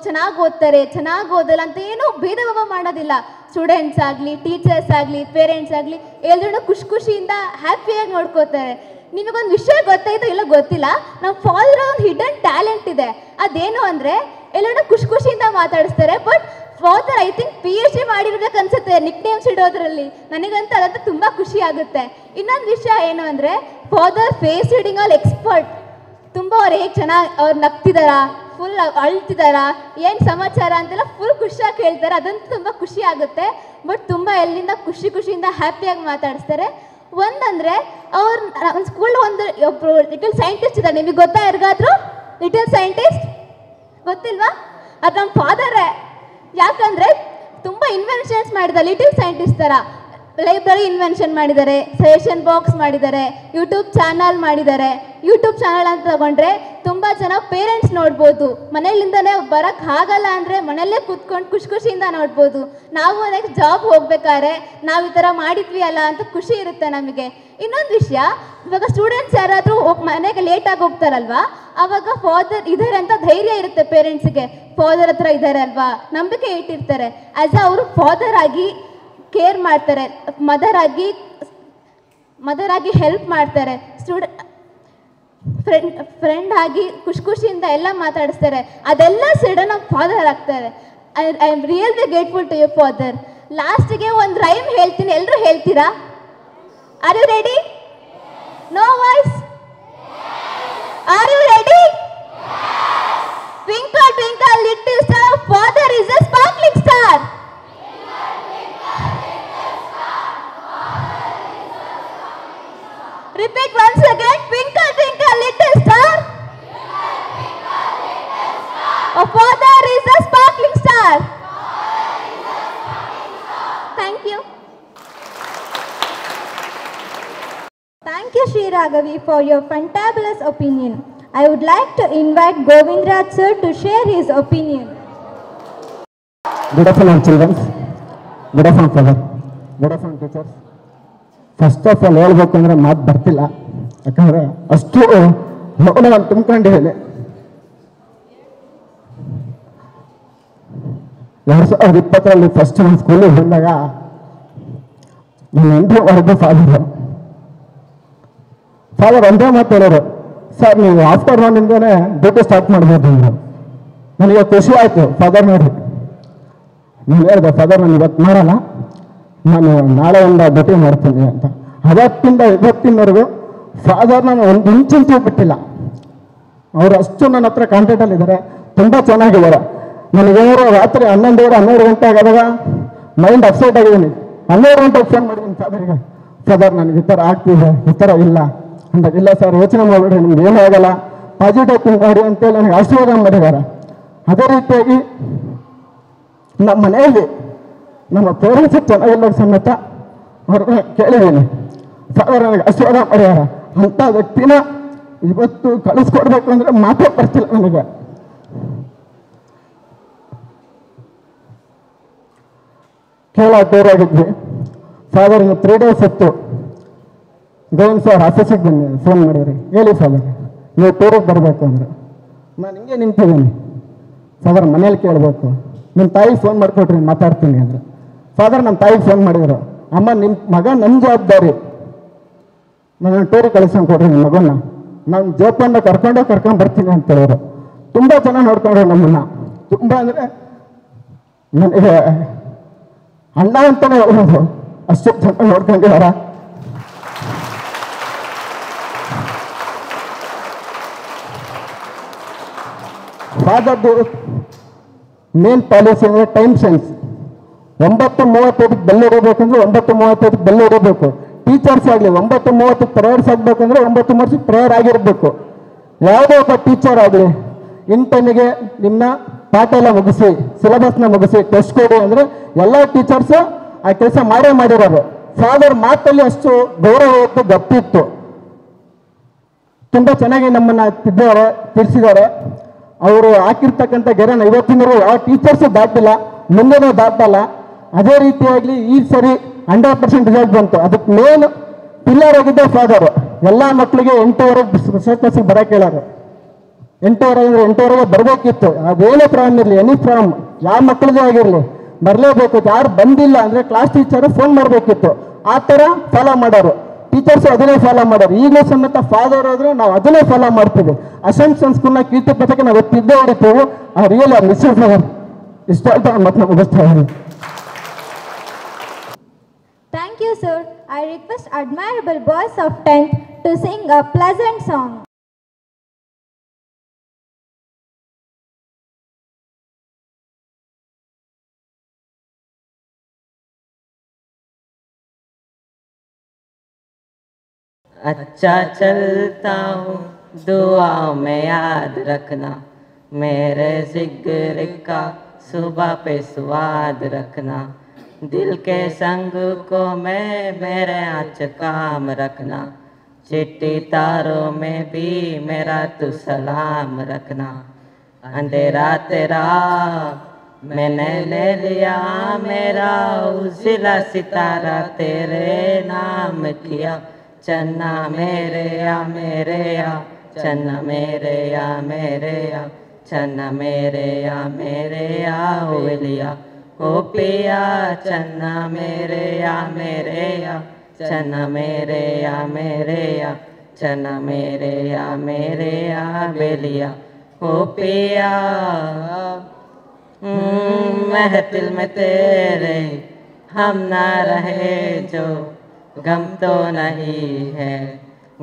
ಚೆನ್ನಾಗಿ ಓದ್ತಾರೆ, ಚೆನ್ನಾಗಿ ಓದಲ್ಲ ಅಂತ ಏನೂ ಭೇದ ಭಾವ ಮಾಡೋದಿಲ್ಲ. ಸ್ಟೂಡೆಂಟ್ಸ್ ಆಗಲಿ, ಟೀಚರ್ಸ್ ಆಗಲಿ, ಪೇರೆಂಟ್ಸ್ ಆಗಲಿ ಎಲ್ಲರೂ ಖುಷಿಯಿಂದ ಹ್ಯಾಪಿಯಾಗಿ ನೋಡ್ಕೋತಾರೆ. ನಿಮಗೊಂದು ವಿಷಯ ಗೊತ್ತಾಯ್ತು ಇಲ್ಲ ಗೊತ್ತಿಲ್ಲ, ನಮ್ಮ ಫಾದರ್ ಒಂದು ಹಿಡನ್ ಟ್ಯಾಲೆಂಟ್ ಇದೆ. ಅದೇನು ಅಂದರೆ ಎಲ್ಲರೂ ಖುಷಿಯಿಂದ ಮಾತಾಡಿಸ್ತಾರೆ. But father I think PhD ಮಾಡಿರ್ಬೇಕು ಅನ್ಸುತ್ತೆ ನಿಕ್ ನೇಮ್ಸ್ ಇಡೋದ್ರಲ್ಲಿ. ನನಗಂತೂ ಅದಂತೂ ತುಂಬ ಖುಷಿ ಆಗುತ್ತೆ. ಇನ್ನೊಂದು ವಿಷಯ ಏನು ಅಂದರೆ ಫಾದರ್ ಫೇಸ್ ರೀಡಿಂಗ್ ಅಲ್ಲಿ ಎಕ್ಸ್ಪರ್ಟ್. ತುಂಬ ಅವ್ರು ಹೇಗೆ ಚೆನ್ನಾಗಿ ಅವ್ರು ನಗ್ತಿದಾರಾ, ಫುಲ್ ಅಳ್ತಿದಾರಾ, ಏನು ಸಮಾಚಾರ ಅಂತೆಲ್ಲ ಫುಲ್ ಖುಷಿಯಾಗಿ ಹೇಳ್ತಾರೆ. ಅದಂತೂ ತುಂಬ ಖುಷಿ ಆಗುತ್ತೆ. ಬಟ್ ತುಂಬ ಎಲ್ಲಿಂದ ಖುಷಿಯಿಂದ ಹ್ಯಾಪಿಯಾಗಿ ಮಾತಾಡಿಸ್ತಾರೆ. ಒಂದಂದರೆ ಅವ್ರು ಒಂದು ಸ್ಕೂಲ್ ಒಬ್ಬರು ಲಿಟಲ್ ಸೈಂಟಿಸ್ಟ್ ಇದ್ದಾರೆ. ನಿಮಗೆ ಗೊತ್ತಾ ಯಾರಿಗಾದ್ರು ಲಿಟಲ್ ಸೈಂಟಿಸ್ಟ್? ಗೊತ್ತಿಲ್ವಾ? ಅದು ನಮ್ಮ ಫಾದರೇ. ಯಾಕಂದರೆ ತುಂಬ ಇನ್ವೆನ್ಷನ್ಸ್ ಮಾಡಿದ್ದಾರೆ ಲಿಟಲ್ ಸೈಂಟಿಸ್ಟ್ ಥರ. ಲೈಬ್ರರಿ ಇನ್ವೆನ್ಷನ್ ಮಾಡಿದ್ದಾರೆ, ಸಜೆಷನ್ ಬಾಕ್ಸ್ ಮಾಡಿದ್ದಾರೆ, ಯೂಟ್ಯೂಬ್ ಚಾನಲ್ ಮಾಡಿದ್ದಾರೆ. ಯೂಟ್ಯೂಬ್ ಚಾನಲ್ ಅಂತ ತಗೊಂಡ್ರೆ ತುಂಬ ಜನ ಪೇರೆಂಟ್ಸ್ ನೋಡ್ಬೋದು. ಮನೆಯಲ್ಲಿಂದನೇ ಬರೋಕ್ಕೆ ಆಗಲ್ಲ ಅಂದರೆ ಮನೆಯಲ್ಲೇ ಕೂತ್ಕೊಂಡು ಖುಷಿಯಿಂದ ನೋಡ್ಬೋದು. ನಾವು ನೆಕ್ಸ್ಟ್ ಜಾಬ್ ಹೋಗ್ಬೇಕಾದ್ರೆ ನಾವು ಈ ಥರ ಮಾಡಿದ್ವಿ ಅಲ್ಲ ಅಂತ ಖುಷಿ ಇರುತ್ತೆ ನಮಗೆ. ಇನ್ನೊಂದು ವಿಷಯ, ಇವಾಗ ಸ್ಟೂಡೆಂಟ್ಸ್ ಯಾರಾದರೂ ಮನೆಗೆ ಲೇಟಾಗಿ ಹೋಗ್ತಾರಲ್ವಾ, ಆವಾಗ ಫಾದರ್ ಇದ್ದಾರೆ ಅಂತ ಧೈರ್ಯ ಇರುತ್ತೆ ಪೇರೆಂಟ್ಸಿಗೆ. ಫಾದರ್ ಹತ್ರ ಇದ್ದಾರೆ ಅಲ್ವಾ, ನಂಬಿಕೆ ಇಟ್ಟಿರ್ತಾರೆ. ಆ್ಯಸ್ ಅವರು ಫಾದರ್ ಆಗಿ ಕೇರ್ ಮಾಡ್ತಾರೆ, ಮದರ್ ಆಗಿ ಹೆಲ್ಪ್ ಮಾಡ್ತಾರೆ, ಫ್ರೆಂಡ್ ಆಗಿ ಖುಷಿಯಿಂದ ಎಲ್ಲ ಮಾತಾಡಿಸ್ತಾರೆ. ಅದೆಲ್ಲ ಸಡನ್ ನಮ್ಮ ಫಾದರ್ ಆಗ್ತಾರೆ. I am really grateful to you father. ಲಾಸ್ಟಿಗೆ ಒಂದು ರೈಮ್ ಹೇಳ್ತೀನಿ, ಎಲ್ಲರೂ ಹೇಳ್ತೀರಾ? Are you ready? No voice? Are you ready? Twinkle twinkle little star, father is a sparkling star. Repeat once again. Twinkle twinkle little star, a father is a sparkling star. Thank you. Thank you, Sri Raghavi, for your fantabulous opinion. I would like to invite Govindraj sir to share his opinion. Good afternoon, children. Good afternoon, father. Good afternoon, teachers. First of all ಹೇಳ್ಬೇಕು ಅಂದರೆ ಮಾತು ಬರ್ತಿಲ್ಲ. ಯಾಕಂದರೆ ಅಷ್ಟು ಲೋನ ನಾನು ತುಂಬ್ಕೊಂಡಿದ್ದೇನೆ. 2020 first ನಾನು ಸ್ಕೂಲಿಗೆ ಬಂದಾಗ ನನ್ನ ಎಂಟರವರೆಗೂ ಫಾದರ್ ಒಂದೇ ಮಾತು ಹೇಳೋರು, ಸರ್ ನೀವು ಆಫ್ಟರ್ 1 ಡ್ಯೂಟಿ ಸ್ಟಾರ್ಟ್ ಮಾಡ್ಬೋದು ಅಂದರು. ನನಗೆ ಖುಷಿ ಆಯಿತು ಫಾದರ್ ನೋಡಿ. ನಾನು ಹೇಳಿದೆ, ಫಾದರ್ ನಾನು ಇವತ್ತು ಮಾಡಲ್ಲ, ನಾನು ನಾಳೆಯಿಂದ ಡ್ಯೂಟಿ ಮಾಡ್ತೀನಿ ಅಂತ. ಅವತ್ತಿಂದ ಇವತ್ತಿನವರೆಗೂ ಫಾದರ್ ನಾನು ಒಂದು ಇಂಚಿಂಚು ಬಿಟ್ಟಿಲ್ಲ. ಅವರು ಅಷ್ಟು ನನ್ನ ಹತ್ರ ಕಾಂಟ್ಯಾಕ್ಟಲ್ಲಿದ್ದಾರೆ, ತುಂಬ ಚೆನ್ನಾಗಿದ್ದಾರೆ. ನನಗೇನಾದ್ರು ರಾತ್ರಿ 11 ಗಂಟೆ ಆದಾಗ ಮೈಂಡ್ ಅಪ್ಸೆಟ್ ಆಗಿದ್ದೀನಿ, 12 ಗಂಟೆಗೆ ಫೋನ್ ಮಾಡಿದ್ದೀನಿ ಫಾದರ್ಗೆ, ಫಾದರ್ ನನಗೆ ಈ ಥರ ಆಗ್ತಿದೆ, ಈ ಥರ ಇಲ್ಲ ಅಂತ. ಇಲ್ಲ ಸರ್ ಯೋಚನೆ ಮಾಡಿಬಿಡ್ರಿ, ನಿಮ್ಗೆ ಏನೂ ಆಗಲ್ಲ, ಪಾಸಿಟಿವ್ ಥಿಂಕ್ ಮಾಡಿ ಅಂತೇಳಿ ನನಗೆ ಆಶೀರ್ವಾದ ಮಾಡಿದ್ದಾರೆ. ಅದೇ ರೀತಿಯಾಗಿ ನಮ್ಮ ಮನೆಯಲ್ಲಿ ನಮ್ಮ ಪೇರೆಂಟ್ಸ್ ಚೆನ್ನಾಗಿಲ್ಲ ಸಮೇತ ಅವ್ರನ್ನ ಕೇಳಿದ್ದೀನಿ, ಫಾದರ್ ನನಗೆ ಆಶೀರ್ವಾದ ಮಾಡ್ಯಾರ. ಅಂಥ ವ್ಯಕ್ತಿನ ಇವತ್ತು ಕಳಿಸ್ಕೊಡ್ಬೇಕು ಅಂದರೆ ಮಾತೇ ಬರ್ತಿಲ್ಲ ನನಗೆ. ಕೇಳ ಟೂರಾಗಿದ್ವಿ, ಫಾದರ್ 3 ಡೇಸ್ ಇತ್ತು. ಗೋವಿಂದ್ ಸರ್ ಆಫೀಸಿಗೆ ಬನ್ನಿ, ಫೋನ್ ಮಾಡಿದ್ರಿ, ಹೇಳಿ ಫಾದರ್ ನೀವು ಟೂರಿಗೆ ಬರಬೇಕು ಅಂದರೆ. ನಾನು ಹಿಂಗೆ ನಿಂತಿದ್ದೀನಿ, ಫಾದರ್ ಮನೇಲಿ ಕೇಳಬೇಕು, ನಿಮ್ಮ ತಾಯಿಗೆ ಫೋನ್ ಮಾಡಿಕೊಟ್ರಿ ಮಾತಾಡ್ತೀನಿ ಅಂದರೆ. ಫಾದರ್ ನಮ್ಮ ತಾಯಿಗೆ ಫೋನ್ ಮಾಡಿದರು, ಅಮ್ಮ ನಿಮ್ಮ ಮಗ ನನ್ನ ಜವಾಬ್ದಾರಿ, ನನ್ನ ಟೂರಿಗೆ ಕಳಿಸ್ಕೊಂಡು ಕೊಡ್ರಿ ನಿಮ್ಮ ಮಗನ, ನಾನು ಜೋಪಾನ ಕರ್ಕೊಂಡು ಬರ್ತೀನಿ ಅಂತ ಹೇಳಿದ್ರು. ತುಂಬ ಚೆನ್ನಾಗಿ ನೋಡ್ಕೊಂಡ್ರು ನಮ್ಮನ್ನು. ತುಂಬ ಅಂದರೆ ನನಗೆ ಅಣ್ಣ ಅಂತಲೇ ಹೇಳ್ಬೋದು, ಅಷ್ಟು ಚೆನ್ನಾಗಿ ನೋಡ್ಕೊಂಡಿದಾರ. ಫಾದರ್ದು ಮೇನ್ ಪಾಲಿಸಿ ಅಂದರೆ ಟೈಮ್ ಸೆನ್ಸ್. 9:35 ಬೆಲ್ಲ ಇಡಬೇಕಂದ್ರೆ 9:35 ಬೆಲ್ಲ ಇಡಬೇಕು. ಟೀ ಟೀಚರ್ಸ್ ಆಗಲಿ 9:30 ಪ್ರೇಯರ್ಸ್ ಆಗಬೇಕಂದ್ರೆ 9:30 ಪ್ರೇಯರ್ ಆಗಿರಬೇಕು. ಯಾವುದೇ ಒಬ್ಬ ಟೀಚರ್ ಆಗಲಿ ಇನ್ ಟೈಮಿಗೆ ನಿಮ್ಮ ಪಾಠ ಎಲ್ಲ ಮುಗಿಸಿ ಸಿಲೆಬಸ್ನ ಮುಗಿಸಿ ಟೆಸ್ಟ್ ಕೊಡಿ ಅಂದರೆ ಎಲ್ಲ ಟೀಚರ್ಸು ಆ ಕೆಲಸ ಮಾಡಿರೋರು. ಫಾದರ್ ಮಾತಲ್ಲಿ ಅಷ್ಟು ಗೌರವ ಇತ್ತು, ಗಪ್ಪಿತ್ತು. ತುಂಬ ಚೆನ್ನಾಗಿ ನಮ್ಮನ್ನು ತಿಳಿಸಿದ್ದಾರೆ. ಅವರು ಹಾಕಿರ್ತಕ್ಕಂಥ ಗೆರೆನ ಇವತ್ತಿನವರು ಯಾವ ಟೀಚರ್ಸು ದಾಟಿಲ್ಲ, ಮುಂದೆನೂ ದಾಟಲ್ಲ. ಅದೇ ರೀತಿಯಾಗಲಿ ಈ ಸರಿ 100% ರಿಸಲ್ಟ್ ಬಂತು. ಅದಕ್ಕೆ ಮೇನ್ ಪಿಲ್ಲರ್ ಆಗಿದ್ದ ಫಾದರು. ಎಲ್ಲ ಮಕ್ಕಳಿಗೆ 8:30 ಸ್ಪೆಷಲ್ ಕ್ಲಾಸಿಗೆ ಬರೋಕೆ ಹೇಳೋರು. 8:30 ಅಂದರೆ 8:30 ಬರಬೇಕಿತ್ತು. ಅದೇನೇ ಪ್ರಾಬ್ಲಮ್ ಇರಲಿ, ಎನಿ ಪ್ರಾಬ್ಲಮ್ ಯಾವ ಮಕ್ಕಳಿಗೆ ಆಗಿರಲಿ ಬರಲೇಬೇಕು. ಯಾರು ಬಂದಿಲ್ಲ ಅಂದರೆ ಕ್ಲಾಸ್ ಟೀಚರು ಫೋನ್ ಮಾಡಬೇಕಿತ್ತು. ಆ ಥರ ಫಾಲೋ ಮಾಡೋರು ಟೀಚರ್ಸು, ಅದನ್ನೇ ಫಾಲೋ ಮಾಡೋರು. ಈಗಲೂ ಸಮೇತ ಫಾದರ್ ಆದರೂ ನಾವು ಅದನ್ನೇ ಫಾಲೋ ಮಾಡ್ತೀವಿ. ಅಸೆಂಪ್ಷನ್ ಸ್ಕೂಲ್ನ ಕೀರ್ತಿ ಪಥಕ್ಕೆ ನಾವು ಎತ್ತಿದ್ದೇ ಹೊಡಿತೀವಿ. ಆ ರಿಯಲ್ ಮಿಸ್ಸಸ್ ಇಷ್ಟ ಆಯ್ತು ಮತ್ತೆ ನಾವು ಮುಗಿಸ್ತಾ ಇದ್ದೀವಿ. Thank you, sir. I request admirable boys of 10th to sing a pleasant song. अच्छा चलता हूँ दुआओं में याद रखना, मेरे जिक्र का सुबह पे स्वाद रखना, दिल के संग को मैं मेरे आँच काम रखना, चिट्ठी तारों में भी मेरा तू सलाम रखना, अंधेरा तेरा मैंने ले लिया मेरा, उजला सितारा तेरे नाम किया, चन्ना मेरे या चन्ना मेरे या चन्ना मेरे या ओलिया ओ पिया, चन्ना मेरे या चन्ना मेरे या चन्ना मेरे या बेलिया ओ पिया। महफिल में तेरे हम ना रहे जो, गम तो नहीं है,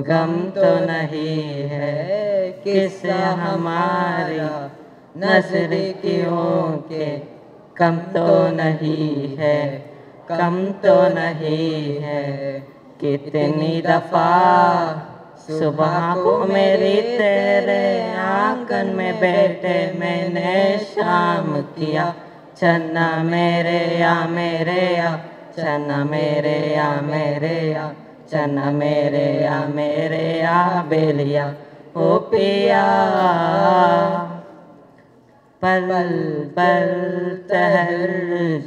गम तो नहीं है, किस्सा हमारी नजरियों के कम तो नहीं है, कम तो नहीं है। कितनी दफा सुबह को मेरी तेरे आंगन में बैठे मैंने शाम किया, चन्ना मेरे या चन्ना मेरे या चन्ना मेरे या बेलिया ओ पिया। पल पल टहल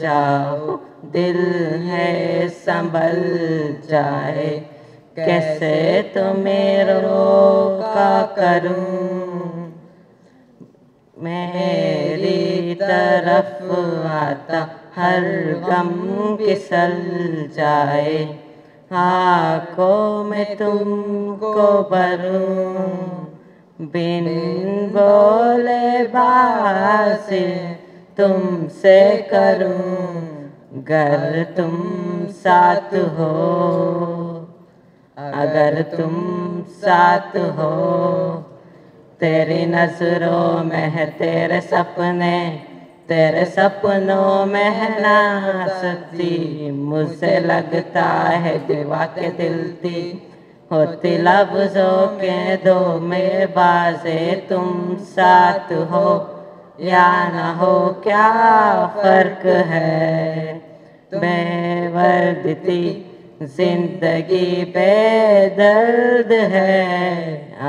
जाओ दिल है संभल जाए, कैसे तुम्हें रोका करूं, मेरी तरफ आता हर गम फिसल जाए, आँखों में तुमको भरूं, बिन बोले बात तुमसे करूं, अगर तुम साथ हो, अगर तुम साथ हो, तेरी नजरों में है तेरे सपने, तेरे सपनों में है ना सकती, मुझसे लगता है दीवा के दिल थी, होती लफ्जों के दो में बाजे, तुम साथ हो या ना हो क्या फर्क है, बेवर्दी जिंदगी बेदर्द है,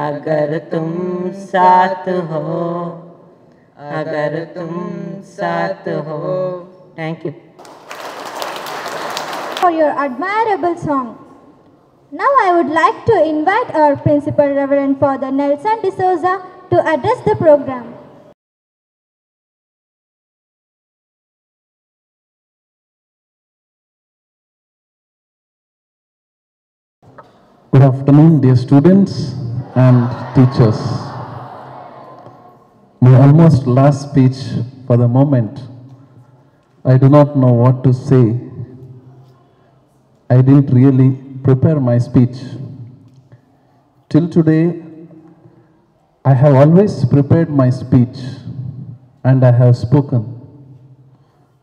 अगर तुम साथ हो, अगर तुम साथ हो। Thank you for your admirable song. Now I would like to invite our Principal Reverend Father Nelson D'Souza to address the program. Good afternoon, dear students and teachers. My almost last speech for the moment. I do not know what to say. I didn't really prepare my speech. Till today, I have always prepared my speech and I have spoken.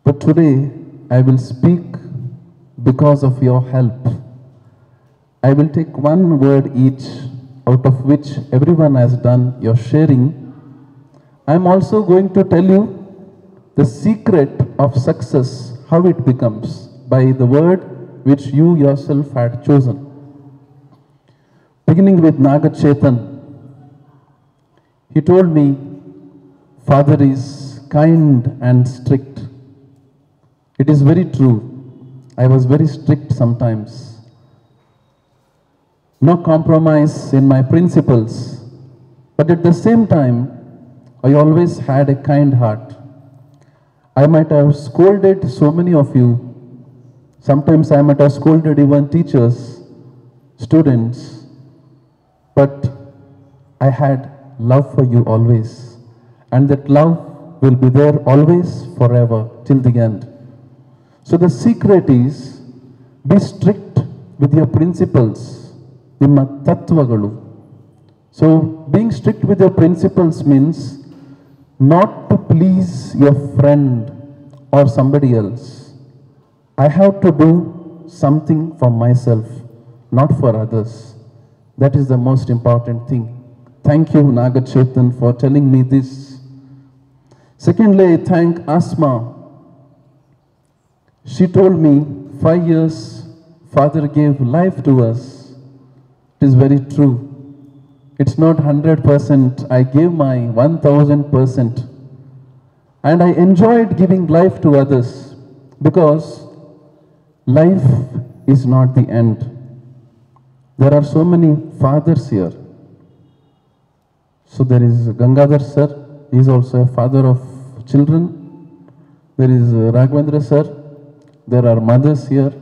But today, I will speak because of your help. I will take one word each, out of which everyone has done your sharing. I am also going to tell you the secret of success, how it becomes, by the word which you yourself had chosen. Beginning with Naga Chetan, he told me, Father is kind and strict. It is very true. I was very strict sometimes. No compromise in my principles, but at the same time, I always had a kind heart. I might have scolded so many of you. Sometimes I might have scolded even teachers, students, but I had love for you always. And that love will be there always, forever, till the end. So the secret is, be strict with your principles. Nimma tattvagalu. So being strict with your principles means not to please your friend or somebody else. I have to do something for myself, not for others. That is the most important thing. Thank you, Naga Chetan, for telling me this. Secondly, I thank Asma. She told me 5 years Father gave life to us. It is very true. It's not 100%. I gave my 1000%. And I enjoyed giving life to others because life is not the end. There are so many fathers here. So there is Gangadhar sir, he is also a father of children. There is Raghavendra sir, there are mothers here.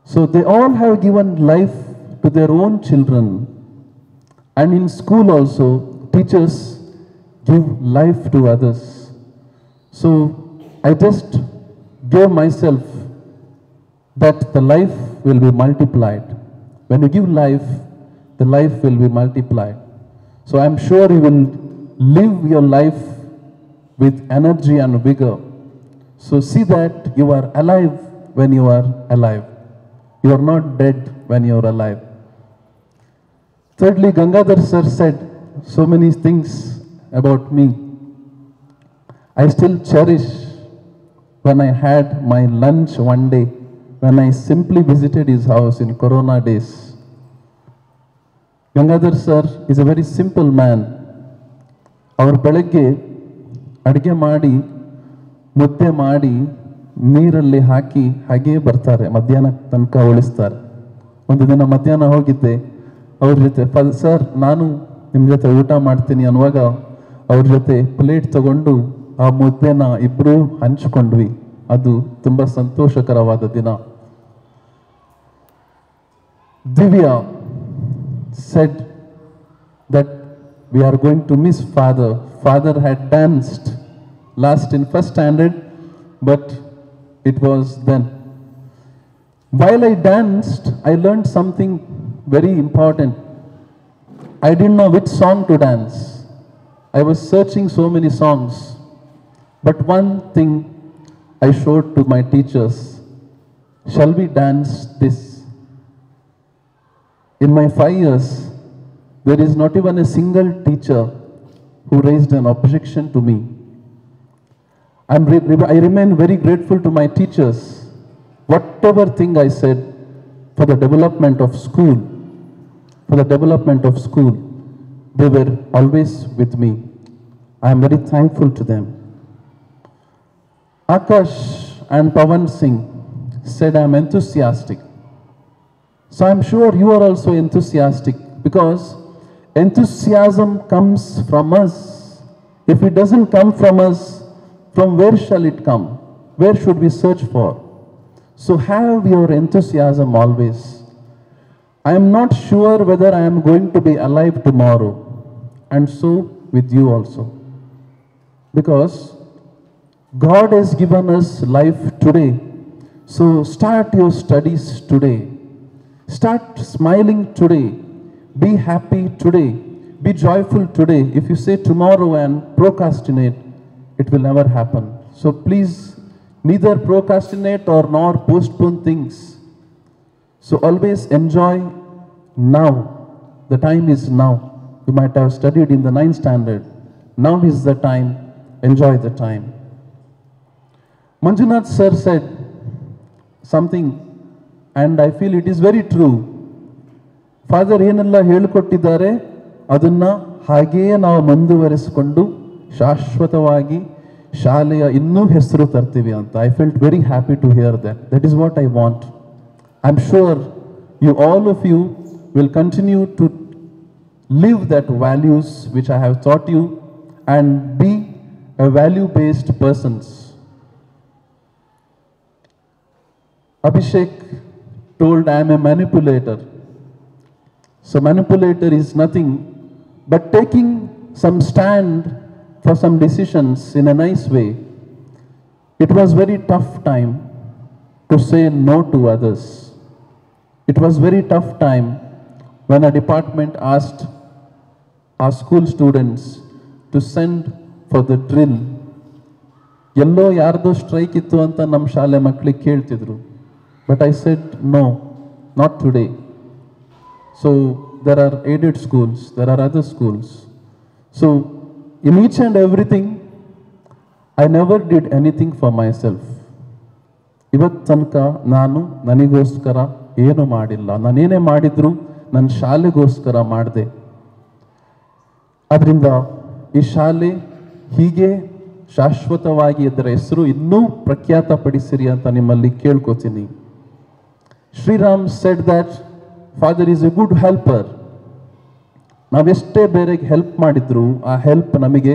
So they all have given life to their own children. And in school also, teachers give life to others. So I just gave myself that the life will be multiplied. When you give life, the life will be multiplied. So I'm sure you will live your life with energy and vigor. So see that you are alive when you are alive. You are not dead when you are alive. Thirdly, Gangadhar sir said so many things about me. I still cherish when I had my lunch one day, when I simply visited his house in Corona days. Gangadhar sir is a very simple man. Our ಬೆಳಗ್ಗೆ ಅಡಿಗೆ ಮಾಡಿ ಮುದ್ದೆ ಮಾಡಿ ನೀರಲ್ಲಿ ಹಾಕಿ ಹಾಗೇ ಬರ್ತಾರೆ, ಮಧ್ಯಾಹ್ನ ತನಕ ಉಳಿಸ್ತಾರೆ. ಒಂದು ದಿನ ಮಧ್ಯಾಹ್ನ ಹೋಗಿದ್ದೆ ಅವ್ರ ಜೊತೆ, ಸರ್ ನಾನು ನಿಮ್ಮ ಜೊತೆ ಊಟ ಮಾಡ್ತೀನಿ ಅನ್ನುವಾಗ ಅವ್ರ ಜೊತೆ ಪ್ಲೇಟ್ ತಗೊಂಡು ಆ ಮುದ್ದೆನ ಇಬ್ಬರೂ ಹಂಚ್ಕೊಂಡ್ವಿ. ಅದು ತುಂಬ ಸಂತೋಷಕರವಾದ ದಿನ. Divya said that we are going to miss father. Father had danced last in first standard, but it was then. While I danced, I learned something very important. I didn't know which song to dance. I was searching so many songs. But one thing I showed to my teachers, shall we dance this? In my 5 years, there is not even a single teacher who raised an objection to me. I remain very grateful to my teachers. Whatever thing I said for the development of school, they were always with me. I am very thankful to them. Akash and Pawan Singh said I am enthusiastic. So I am sure you are also enthusiastic, because enthusiasm comes from us. If it doesn't come from us, from where shall it come? Where should we search for? So have your enthusiasm always. I am not sure whether I am going to be alive tomorrow, and so with you also. Because God has given us life today. So start your studies today. Start smiling today. Be happy today. Be joyful today. If you say tomorrow and procrastinate, it will never happen. So please, neither procrastinate or nor postpone things. So always enjoy now. The time is now. You might have studied in the 9th standard. Now is the time. Enjoy the time. Manjunath sir said something, and I feel it is very true. Father ಏನೆಲ್ಲ ಹೇಳಿಕೊಟ್ಟಿದ್ದಾರೆ ಅದನ್ನು ಹಾಗೆಯೇ ನಾವು ಮುಂದುವರಿಸಿಕೊಂಡು ಶಾಶ್ವತವಾಗಿ ಶಾಲೆಯ ಇನ್ನೂ ಹೆಸರು ತರ್ತೀವಿ ಅಂತ. I felt very happy to hear that. That is what I want. I am sure you all of you will continue to live that values which I have taught you and be a value-based persons. Abhishek told I am a manipulator. So manipulator is nothing but taking some stand for some decisions in a nice way. It was very tough time to say no to others. It was very tough time when a department asked our school students to send for the drill. ಎಲ್ಲೋ ಯಾರ್ದೋ strike ಇತ್ತು ಅಂತ ನಮ್ಮ ಶಾಲೆ ಮಕ್ಕಳಿಗೆ ಕೇಳ್ತಿದ್ರು. But I said no, not today. So there are aided schools, there are other schools. So in each and everything, I never did anything for myself. ಇವತ್ತು ತನಕ ನಾನು ನನಗೋಸ್ಕರ ಏನು ಮಾಡಿಲ್ಲ. ನಾನೇನೇ ಮಾಡಿದ್ರು ನನ್ನ ಶಾಲೆಗೋಸ್ಕರ ಮಾಡಿದೆ. ಅದರಿಂದ ಈ ಶಾಲೆ ಹೀಗೆ ಶಾಶ್ವತವಾಗಿ ಇದರ ಹೆಸರು ಇನ್ನೂ ಪ್ರಖ್ಯಾತಪಡಿಸಿರಿ ಅಂತ ನಿಮ್ಮಲ್ಲಿ ಕೇಳ್ಕೊತೀನಿ. Sriram said that father is a good helper. ನಾವೆಷ್ಟೇ ಬೇರೆಗೆ ಹೆಲ್ಪ್ ಮಾಡಿದ್ರು ಆ ಹೆಲ್ಪ್ ನಮಗೆ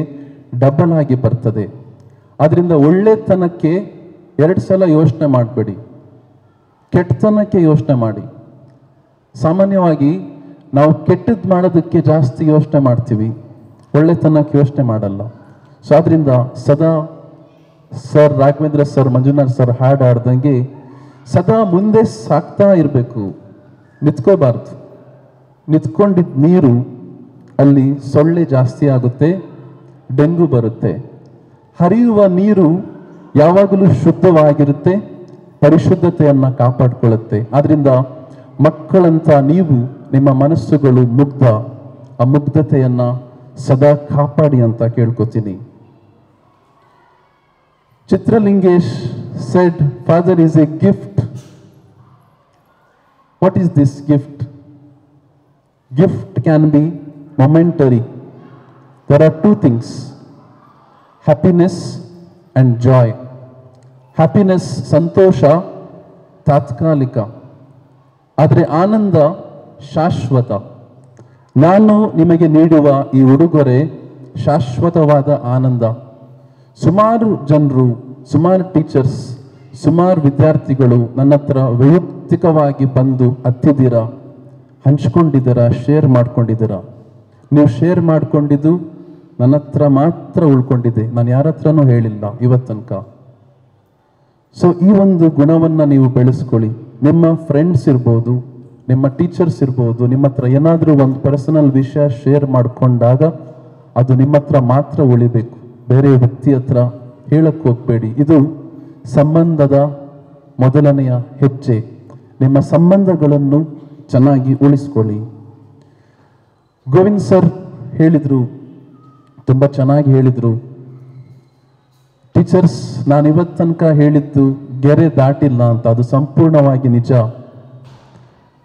ಡಬಲ್ ಆಗಿ ಬರ್ತದೆ. ಅದರಿಂದ ಒಳ್ಳೆತನಕ್ಕೆ 2 ಸಲ ಯೋಚನೆ ಮಾಡಬೇಡಿ, ಕೆಟ್ಟತನಕ್ಕೆ ಯೋಚನೆ ಮಾಡಿ. ಸಾಮಾನ್ಯವಾಗಿ ನಾವು ಕೆಟ್ಟದ್ದು ಮಾಡೋದಕ್ಕೆ ಜಾಸ್ತಿ ಯೋಚನೆ ಮಾಡ್ತೀವಿ, ಒಳ್ಳೆತನಕ್ಕೆ ಯೋಚನೆ ಮಾಡಲ್ಲ. ಸೊ ಆದ್ದರಿಂದ ಸದಾ sir Raghavendra sir, Manjunath sir ಹಾಡು ಹಾಡ್ದಂಗೆ ಸದಾ ಮುಂದೆ ಸಾಕ್ತಾ ಇರಬೇಕು, ನಿಂತ್ಕೋಬಾರ್ದು. ನಿಂತ್ಕೊಂಡಿದ್ದ ನೀರು ಅಲ್ಲಿ ಸೊಳ್ಳೆ ಜಾಸ್ತಿ ಆಗುತ್ತೆ, ಡೆಂಗು ಬರುತ್ತೆ. ಹರಿಯುವ ನೀರು ಯಾವಾಗಲೂ ಶುದ್ಧವಾಗಿರುತ್ತೆ, ಪರಿಶುದ್ಧತೆಯನ್ನು ಕಾಪಾಡಿಕೊಳ್ಳುತ್ತೆ. ಆದ್ದರಿಂದ ಮಕ್ಕಳಂತ ನೀವು ನಿಮ್ಮ ಮನಸ್ಸುಗಳು ಮುಗ್ಧ, ಆ ಮುಗ್ಧತೆಯನ್ನು ಸದಾ ಕಾಪಾಡಿ ಅಂತ ಕೇಳ್ಕೊತೀನಿ. ಚಿತ್ರಲಿಂಗೇಶ್ said father is a gift. What is this gift? Gift can be momentary. There are 2 things, happiness and joy. Happiness santosha tatkalika, ಆದರೆ ಆನಂದ ಶಾಶ್ವತ. ನಾನು ನಿಮಗೆ ನೀಡುವ ಈ ಉಡುಗೊರೆ ಶಾಶ್ವತವಾದ ಆನಂದ. ಸುಮಾರು ಜನರು, ಸುಮಾರು ಟೀಚರ್ಸ್, ಸುಮಾರು ವಿದ್ಯಾರ್ಥಿಗಳು ನನ್ನ ಹತ್ರ ವೈಯಕ್ತಿಕವಾಗಿ ಬಂದು ಹತ್ತಿದ್ದೀರಾ, ಹಂಚ್ಕೊಂಡಿದ್ದೀರಾ, ಶೇರ್ ಮಾಡ್ಕೊಂಡಿದ್ದೀರಾ. ನೀವು ಶೇರ್ ಮಾಡ್ಕೊಂಡಿದ್ದು ನನ್ನ ಹತ್ರ ಮಾತ್ರ ಉಳ್ಕೊಂಡಿದೆ, ನಾನು ಯಾರ ಹತ್ರನೂ ಹೇಳಿಲ್ಲ ಇವತ್ತು ತನಕ. ಸೊ ಈ ಒಂದು ಗುಣವನ್ನು ನೀವು ಬೆಳೆಸ್ಕೊಳ್ಳಿ. ನಿಮ್ಮ ಫ್ರೆಂಡ್ಸ್ ಇರ್ಬೋದು, ನಿಮ್ಮ ಟೀಚರ್ಸ್ ಇರ್ಬೋದು, ನಿಮ್ಮ ಹತ್ರ ಏನಾದರೂ ಒಂದು ಪರ್ಸನಲ್ ವಿಷಯ ಶೇರ್ ಮಾಡಿಕೊಂಡಾಗ ಅದು ನಿಮ್ಮ ಹತ್ರ ಮಾತ್ರ ಉಳಿಬೇಕು, ಬೇರೆ ವ್ಯಕ್ತಿ ಹತ್ರ ಹೇಳಕ್ಕೆ ಹೋಗಬೇಡಿ. ಇದು ಸಂಬಂಧದ ಮೊದಲನೆಯ ಹೆಜ್ಜೆ. ನಿಮ್ಮ ಸಂಬಂಧಗಳನ್ನು ಚೆನ್ನಾಗಿ ಉಳಿಸ್ಕೊಳ್ಳಿ. ಗೋವಿಂದ್ ಸರ್ ಹೇಳಿದರು, ತುಂಬ ಚೆನ್ನಾಗಿ ಹೇಳಿದರು. ಟೀಚರ್ಸ್, ನಾನು ಇವತ್ತು ತನಕ ಹೇಳಿದ್ದು ಗೆರೆ ದಾಟಿಲ್ಲ ಅಂತ, ಅದು ಸಂಪೂರ್ಣವಾಗಿ ನಿಜ.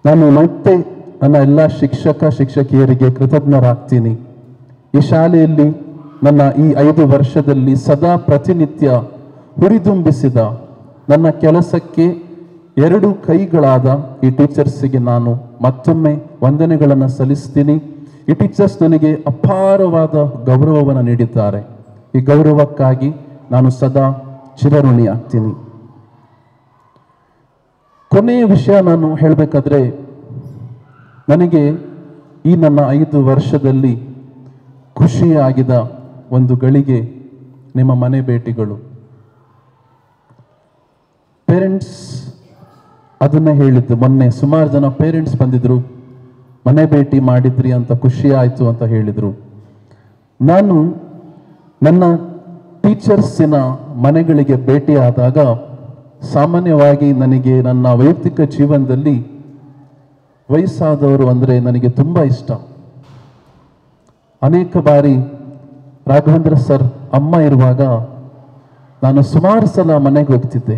ನಾನು ಮತ್ತೆ ನನ್ನ ಎಲ್ಲ ಶಿಕ್ಷಕಿಯರಿಗೆ ಕೃತಜ್ಞರಾಗ್ತೀನಿ. ಈ ಶಾಲೆಯಲ್ಲಿ ನನ್ನ ಈ 5 ವರ್ಷದಲ್ಲಿ ಸದಾ ಪ್ರತಿನಿತ್ಯ ಹುರಿದುಂಬಿಸಿದ ನನ್ನ ಕೆಲಸಕ್ಕೆ 2 ಕೈಗಳಾದ ಈ ಟೀಚರ್ಸಿಗೆ ನಾನು ಮತ್ತೊಮ್ಮೆ ವಂದನೆಗಳನ್ನು ಸಲ್ಲಿಸ್ತೀನಿ. ಈ ಟೀಚರ್ಸ್ ನನಗೆ ಅಪಾರವಾದ ಗೌರವವನ್ನು ನೀಡಿದ್ದಾರೆ. ಈ ಗೌರವಕ್ಕಾಗಿ ನಾನು ಸದಾ ಚಿರಋಣಿ ಆಗ್ತೀನಿ. ಕೊನೆಯ ವಿಷಯ ನಾನು ಹೇಳಬೇಕಾದ್ರೆ, ನನಗೆ ಈ ನನ್ನ 5 ವರ್ಷದಲ್ಲಿ ಖುಷಿಯಾಗಿದ ಒಂದು ಗಳಿಗೆ ನಿಮ್ಮ ಮನೆ ಭೇಟಿಗಳು. ಪೇರೆಂಟ್ಸ್ ಅದನ್ನೇ ಹೇಳಿದ್ದು. ಮೊನ್ನೆ ಸುಮಾರು ಜನ ಪೇರೆಂಟ್ಸ್ ಬಂದಿದ್ರು, ಮನೆ ಭೇಟಿ ಮಾಡಿದ್ರಿ ಅಂತ ಖುಷಿ ಆಯಿತು ಅಂತ ಹೇಳಿದರು. ನಾನು ನನ್ನ ಟೀಚರ್ಸಿನ ಮನೆಗಳಿಗೆ ಭೇಟಿಯಾದಾಗ ಸಾಮಾನ್ಯವಾಗಿ ನನಗೆ ನನ್ನ ವೈಯಕ್ತಿಕ ಜೀವನದಲ್ಲಿ ವಯಸ್ಸಾದವರು ಅಂದರೆ ನನಗೆ ತುಂಬ ಇಷ್ಟ. ಅನೇಕ ಬಾರಿ ರಾಘವೇಂದ್ರ ಸರ್ ಅಮ್ಮ ಇರುವಾಗ ನಾನು ಸುಮಾರು ಸಲ ಮನೆಗೆ ಹೋಗ್ತಿದ್ದೆ.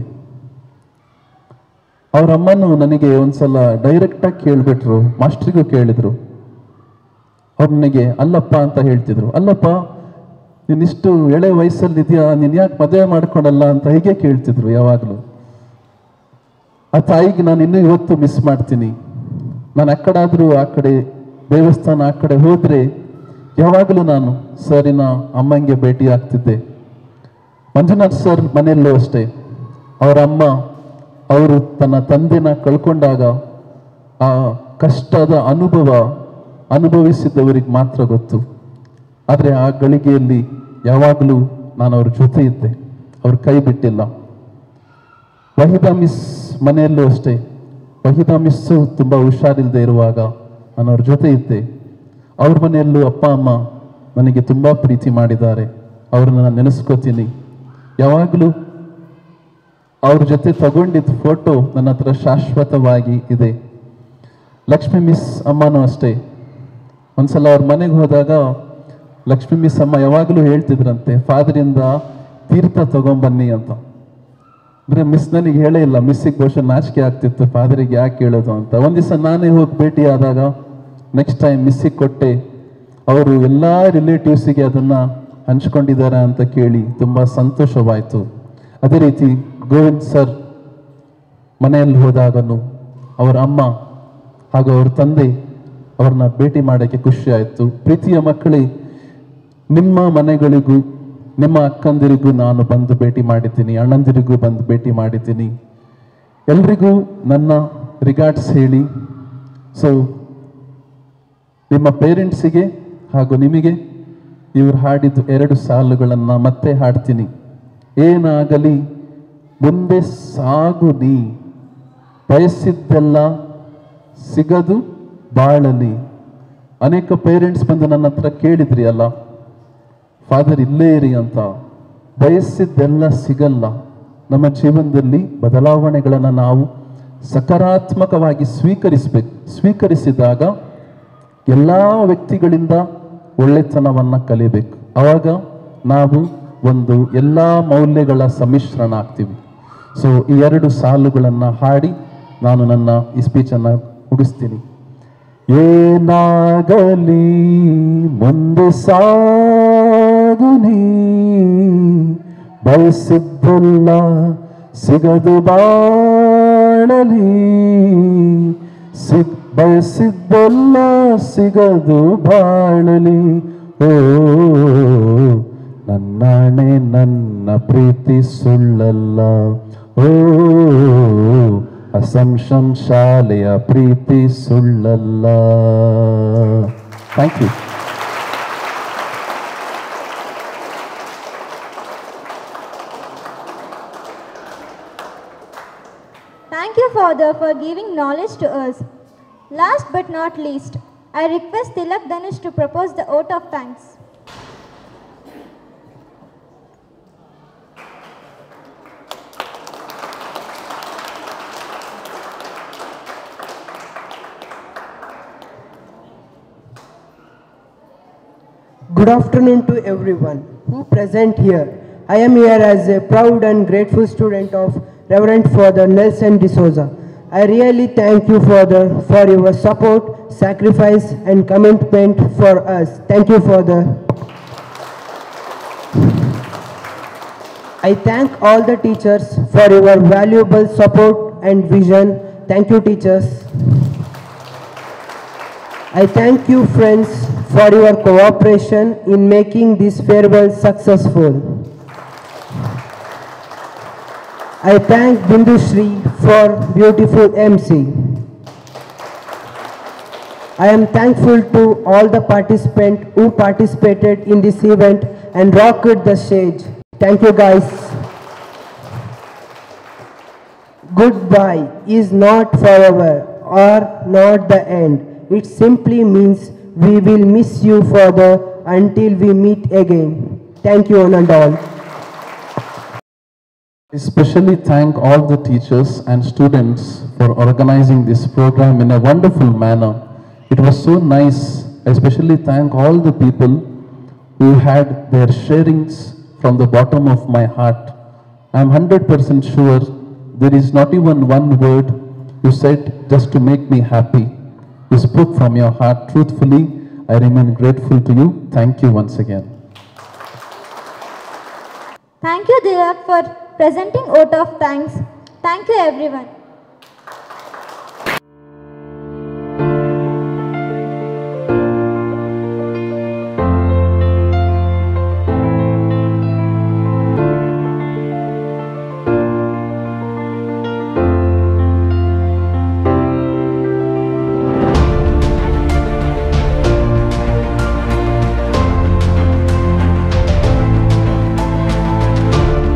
ಅವ್ರ ಅಮ್ಮನು ನನಗೆ ಒಂದ್ಸಲ ಡೈರೆಕ್ಟಾಗಿ ಕೇಳಿಬಿಟ್ರು, ಮಾಸ್ಟ್ರಿಗೂ ಕೇಳಿದ್ರು. ಅವ್ರು ನನಗೆ ಅಲ್ಲಪ್ಪ ಅಂತ ಹೇಳ್ತಿದ್ರು. ಅಲ್ಲಪ್ಪ, ನೀನಿಷ್ಟು ಎಳೆ ವಯಸ್ಸಲ್ಲಿದೆಯಾ, ನೀನು ಯಾಕೆ ಮದುವೆ ಮಾಡ್ಕೊಡಲ್ಲ ಅಂತ ಹೀಗೆ ಕೇಳ್ತಿದ್ರು ಯಾವಾಗಲೂ. ಆ ತಾಯಿಗೆ ನಾನು ಇನ್ನೂ ಇವತ್ತು ಮಿಸ್ ಮಾಡ್ತೀನಿ. ನಾನು ಆದರೂ ಆ ಕಡೆ ದೇವಸ್ಥಾನ ಆ ಕಡೆ ಹೋದರೆ ಯಾವಾಗಲೂ ನಾನು ಸರಿನ ಅಮ್ಮಂಗೆ ಭೇಟಿ ಆಗ್ತಿದ್ದೆ. ಮಂಜುನಾಥ್ ಸರ್ ಮನೆಯಲ್ಲೂ ಅಷ್ಟೇ, ಅವರ ಅಮ್ಮ ಅವರು ತನ್ನ ತಂದೆನ ಕಳ್ಕೊಂಡಾಗ ಆ ಕಷ್ಟದ ಅನುಭವಿಸಿದವರಿಗೆ ಮಾತ್ರ ಗೊತ್ತು. ಆದರೆ ಆ ಗಳಿಗೆಯಲ್ಲಿ ಯಾವಾಗಲೂ ನಾನು ಅವ್ರ ಜೊತೆ ಇದ್ದೆ, ಅವ್ರ ಕೈ ಬಿಟ್ಟಿಲ್ಲ. ವಹಿದಾ ಮಿಸ್ ಮನೆಯಲ್ಲೂ ಅಷ್ಟೇ, ವಹಿದಾ ಮಿಸ್ಸು ತುಂಬ ಹುಷಾರಿಲ್ಲದೆ ಇರುವಾಗ ನಾನು ಅವ್ರ ಜೊತೆ ಇದ್ದೆ. ಅವ್ರ ಮನೆಯಲ್ಲೂ ಅಪ್ಪ ಅಮ್ಮ ನನಗೆ ತುಂಬ ಪ್ರೀತಿ ಮಾಡಿದ್ದಾರೆ. ಅವ್ರನ್ನ ನಾನು ನೆನೆಸ್ಕೋತೀನಿ. ಯಾವಾಗಲೂ ಅವ್ರ ಜೊತೆ ತಗೊಂಡಿದ್ದ ಫೋಟೋ ನನ್ನ ಹತ್ರ ಶಾಶ್ವತವಾಗಿ ಇದೆ. ಲಕ್ಷ್ಮಿ ಮಿಸ್ ಅಮ್ಮನೂ ಅಷ್ಟೇ. ಒಂದ್ಸಲ ಅವ್ರ ಮನೆಗೆ ಹೋದಾಗ ಲಕ್ಷ್ಮಿ ಮಿಸ್ ಅಮ್ಮ ಯಾವಾಗಲೂ ಹೇಳ್ತಿದ್ರಂತೆ, ಫಾದರಿಂದ ತೀರ್ಥ ತಗೊಂಬನ್ನಿ ಅಂತ. ಅಂದರೆ ಮಿಸ್ ನನಗೆ ಹೇಳೇ ಇಲ್ಲ. ಮಿಸ್ಸಿಗೆ ಬಹುಶಃ ನಾಚಿಕೆ ಆಗ್ತಿತ್ತು, ಫಾದರಿಗೆ ಯಾಕೆ ಹೇಳೋದು ಅಂತ. ಒಂದು ದಿವಸ ನಾನೇ ಹೋಗಿ ಭೇಟಿ ಆದಾಗ ನೆಕ್ಸ್ಟ್ ಟೈಮ್ ಮಿಸ್ಸಿಗೆ ಕೊಟ್ಟೆ. ಅವರು ಎಲ್ಲ ರಿಲೇಟಿವ್ಸಿಗೆ ಅದನ್ನು ಹಂಚ್ಕೊಂಡಿದ್ದಾರೆ ಅಂತ ಕೇಳಿ ತುಂಬ ಸಂತೋಷವಾಯಿತು. ಅದೇ ರೀತಿ ಗೋವಿಂದ್ ಸರ್ ಮನೆಯಲ್ಲಿ ಹೋದಾಗನು ಅವರ ಅಮ್ಮ ಹಾಗೂ ಅವ್ರ ತಂದೆ ಅವ್ರನ್ನ ಭೇಟಿ ಮಾಡೋಕ್ಕೆ ಖುಷಿ ಆಯಿತು. ಪ್ರೀತಿಯ ಮಕ್ಕಳೇ, ನಿಮ್ಮ ಮನೆಗಳಿಗೂ ನಿಮ್ಮ ಅಕ್ಕಂದಿರಿಗೂ ನಾನು ಬಂದು ಭೇಟಿ ಮಾಡಿದ್ದೀನಿ, ಅಣ್ಣಂದಿರಿಗೂ ಬಂದು ಭೇಟಿ ಮಾಡಿದ್ದೀನಿ. ಎಲ್ರಿಗೂ ನನ್ನ ರಿಗಾರ್ಡ್ಸ್ ಹೇಳಿ. ಸೊ ನಿಮ್ಮ ಪೇರೆಂಟ್ಸಿಗೆ ಹಾಗೂ ನಿಮಗೆ ಇವರು ಹಾಡಿದ್ದು 2 ಸಾಲುಗಳನ್ನು ಮತ್ತೆ ಹಾಡ್ತೀನಿ. ಏನಾಗಲಿ ಮುಂದೆ ಸಾಗು ನೀ, ಬಯಸಿದ್ದೆಲ್ಲ ಸಿಗದು ಬಾಳಲಿ. ಅನೇಕ ಪೇರೆಂಟ್ಸ್ ಬಂದು ನನ್ನ ಹತ್ರ ಕೇಳಿದ್ರಿ ಅಲ್ಲ, ಫಾದರ್ ಇಲ್ಲೇ ಇರಿ ಅಂತ. ಬಯಸಿದ್ದೆಲ್ಲ ಸಿಗಲ್ಲ. ನಮ್ಮ ಜೀವನದಲ್ಲಿ ಬದಲಾವಣೆಗಳನ್ನು ನಾವು ಸಕಾರಾತ್ಮಕವಾಗಿ ಸ್ವೀಕರಿಸಿದಾಗ ಎಲ್ಲ ವ್ಯಕ್ತಿಗಳಿಂದ ಒಳ್ಳೆತನವನ್ನು ಕಲಿಬೇಕು. ಆವಾಗ ನಾವು ಒಂದು ಎಲ್ಲ ಮೌಲ್ಯಗಳ ಸಮ್ಮಿಶ್ರಣ ಆಗ್ತೀವಿ. ಸೊ ಈ 2 ಸಾಲುಗಳನ್ನು ಹಾಡಿ ನಾನು ನನ್ನ ಈ ಸ್ಪೀಚನ್ನು ಮುಗಿಸ್ತೀನಿ. ಏನಾಗಲಿ ಮುಂದೆ ಸಾಗು ನೀ, ಬಯಸಿದ್ದೆಲ್ಲ ಸಿಗದು ಬಾಳಲಿ. ಬಯಸಿದ್ದೆಲ್ಲ ಸಿಗದು ಬಾಳಲಿ. ಓ ನನ್ನಾಣೆ ನನ್ನ ಪ್ರೀತಿ ಸುಳ್ಳಲ್ಲ. ಓ ಅಸಂಶನ್ ಶಾಲೆಯ ಪ್ರೀತಿ ಸುಳ್ಳಲ್ಲ. Thank you. Thank you, Father, for giving knowledge to us. Last but not least, I request Tilak Dhanush to propose the vote of thanks. Good afternoon to everyone who present here. I am here as a proud and grateful student of Reverend Father Nelson D'Souza. I really thank you, Father, for your support, sacrifice and commitment for us. Thank you, Father. I thank all the teachers for your valuable support and vision. Thank you, teachers. I thank you, friends, for your cooperation in making this farewell successful. I thank Bindu Shri for beautiful MC. I am thankful to all the participants who participated in this event and rocked the stage. Thank you, guys. Goodbye is not forever or not the end. It simply means we will miss you further until we meet again. Thank you, one and all. I especially thank all the teachers and students for organizing this program in a wonderful manner. It was so nice. I especially thank all the people who had their sharings from the bottom of my heart. I am 100% sure there is not even one word you said just to make me happy. You spoke from your heart truthfully. I remain grateful to you. Thank you once again. Thank you, Dilak, for presenting vote of thanks. Thank you, everyone.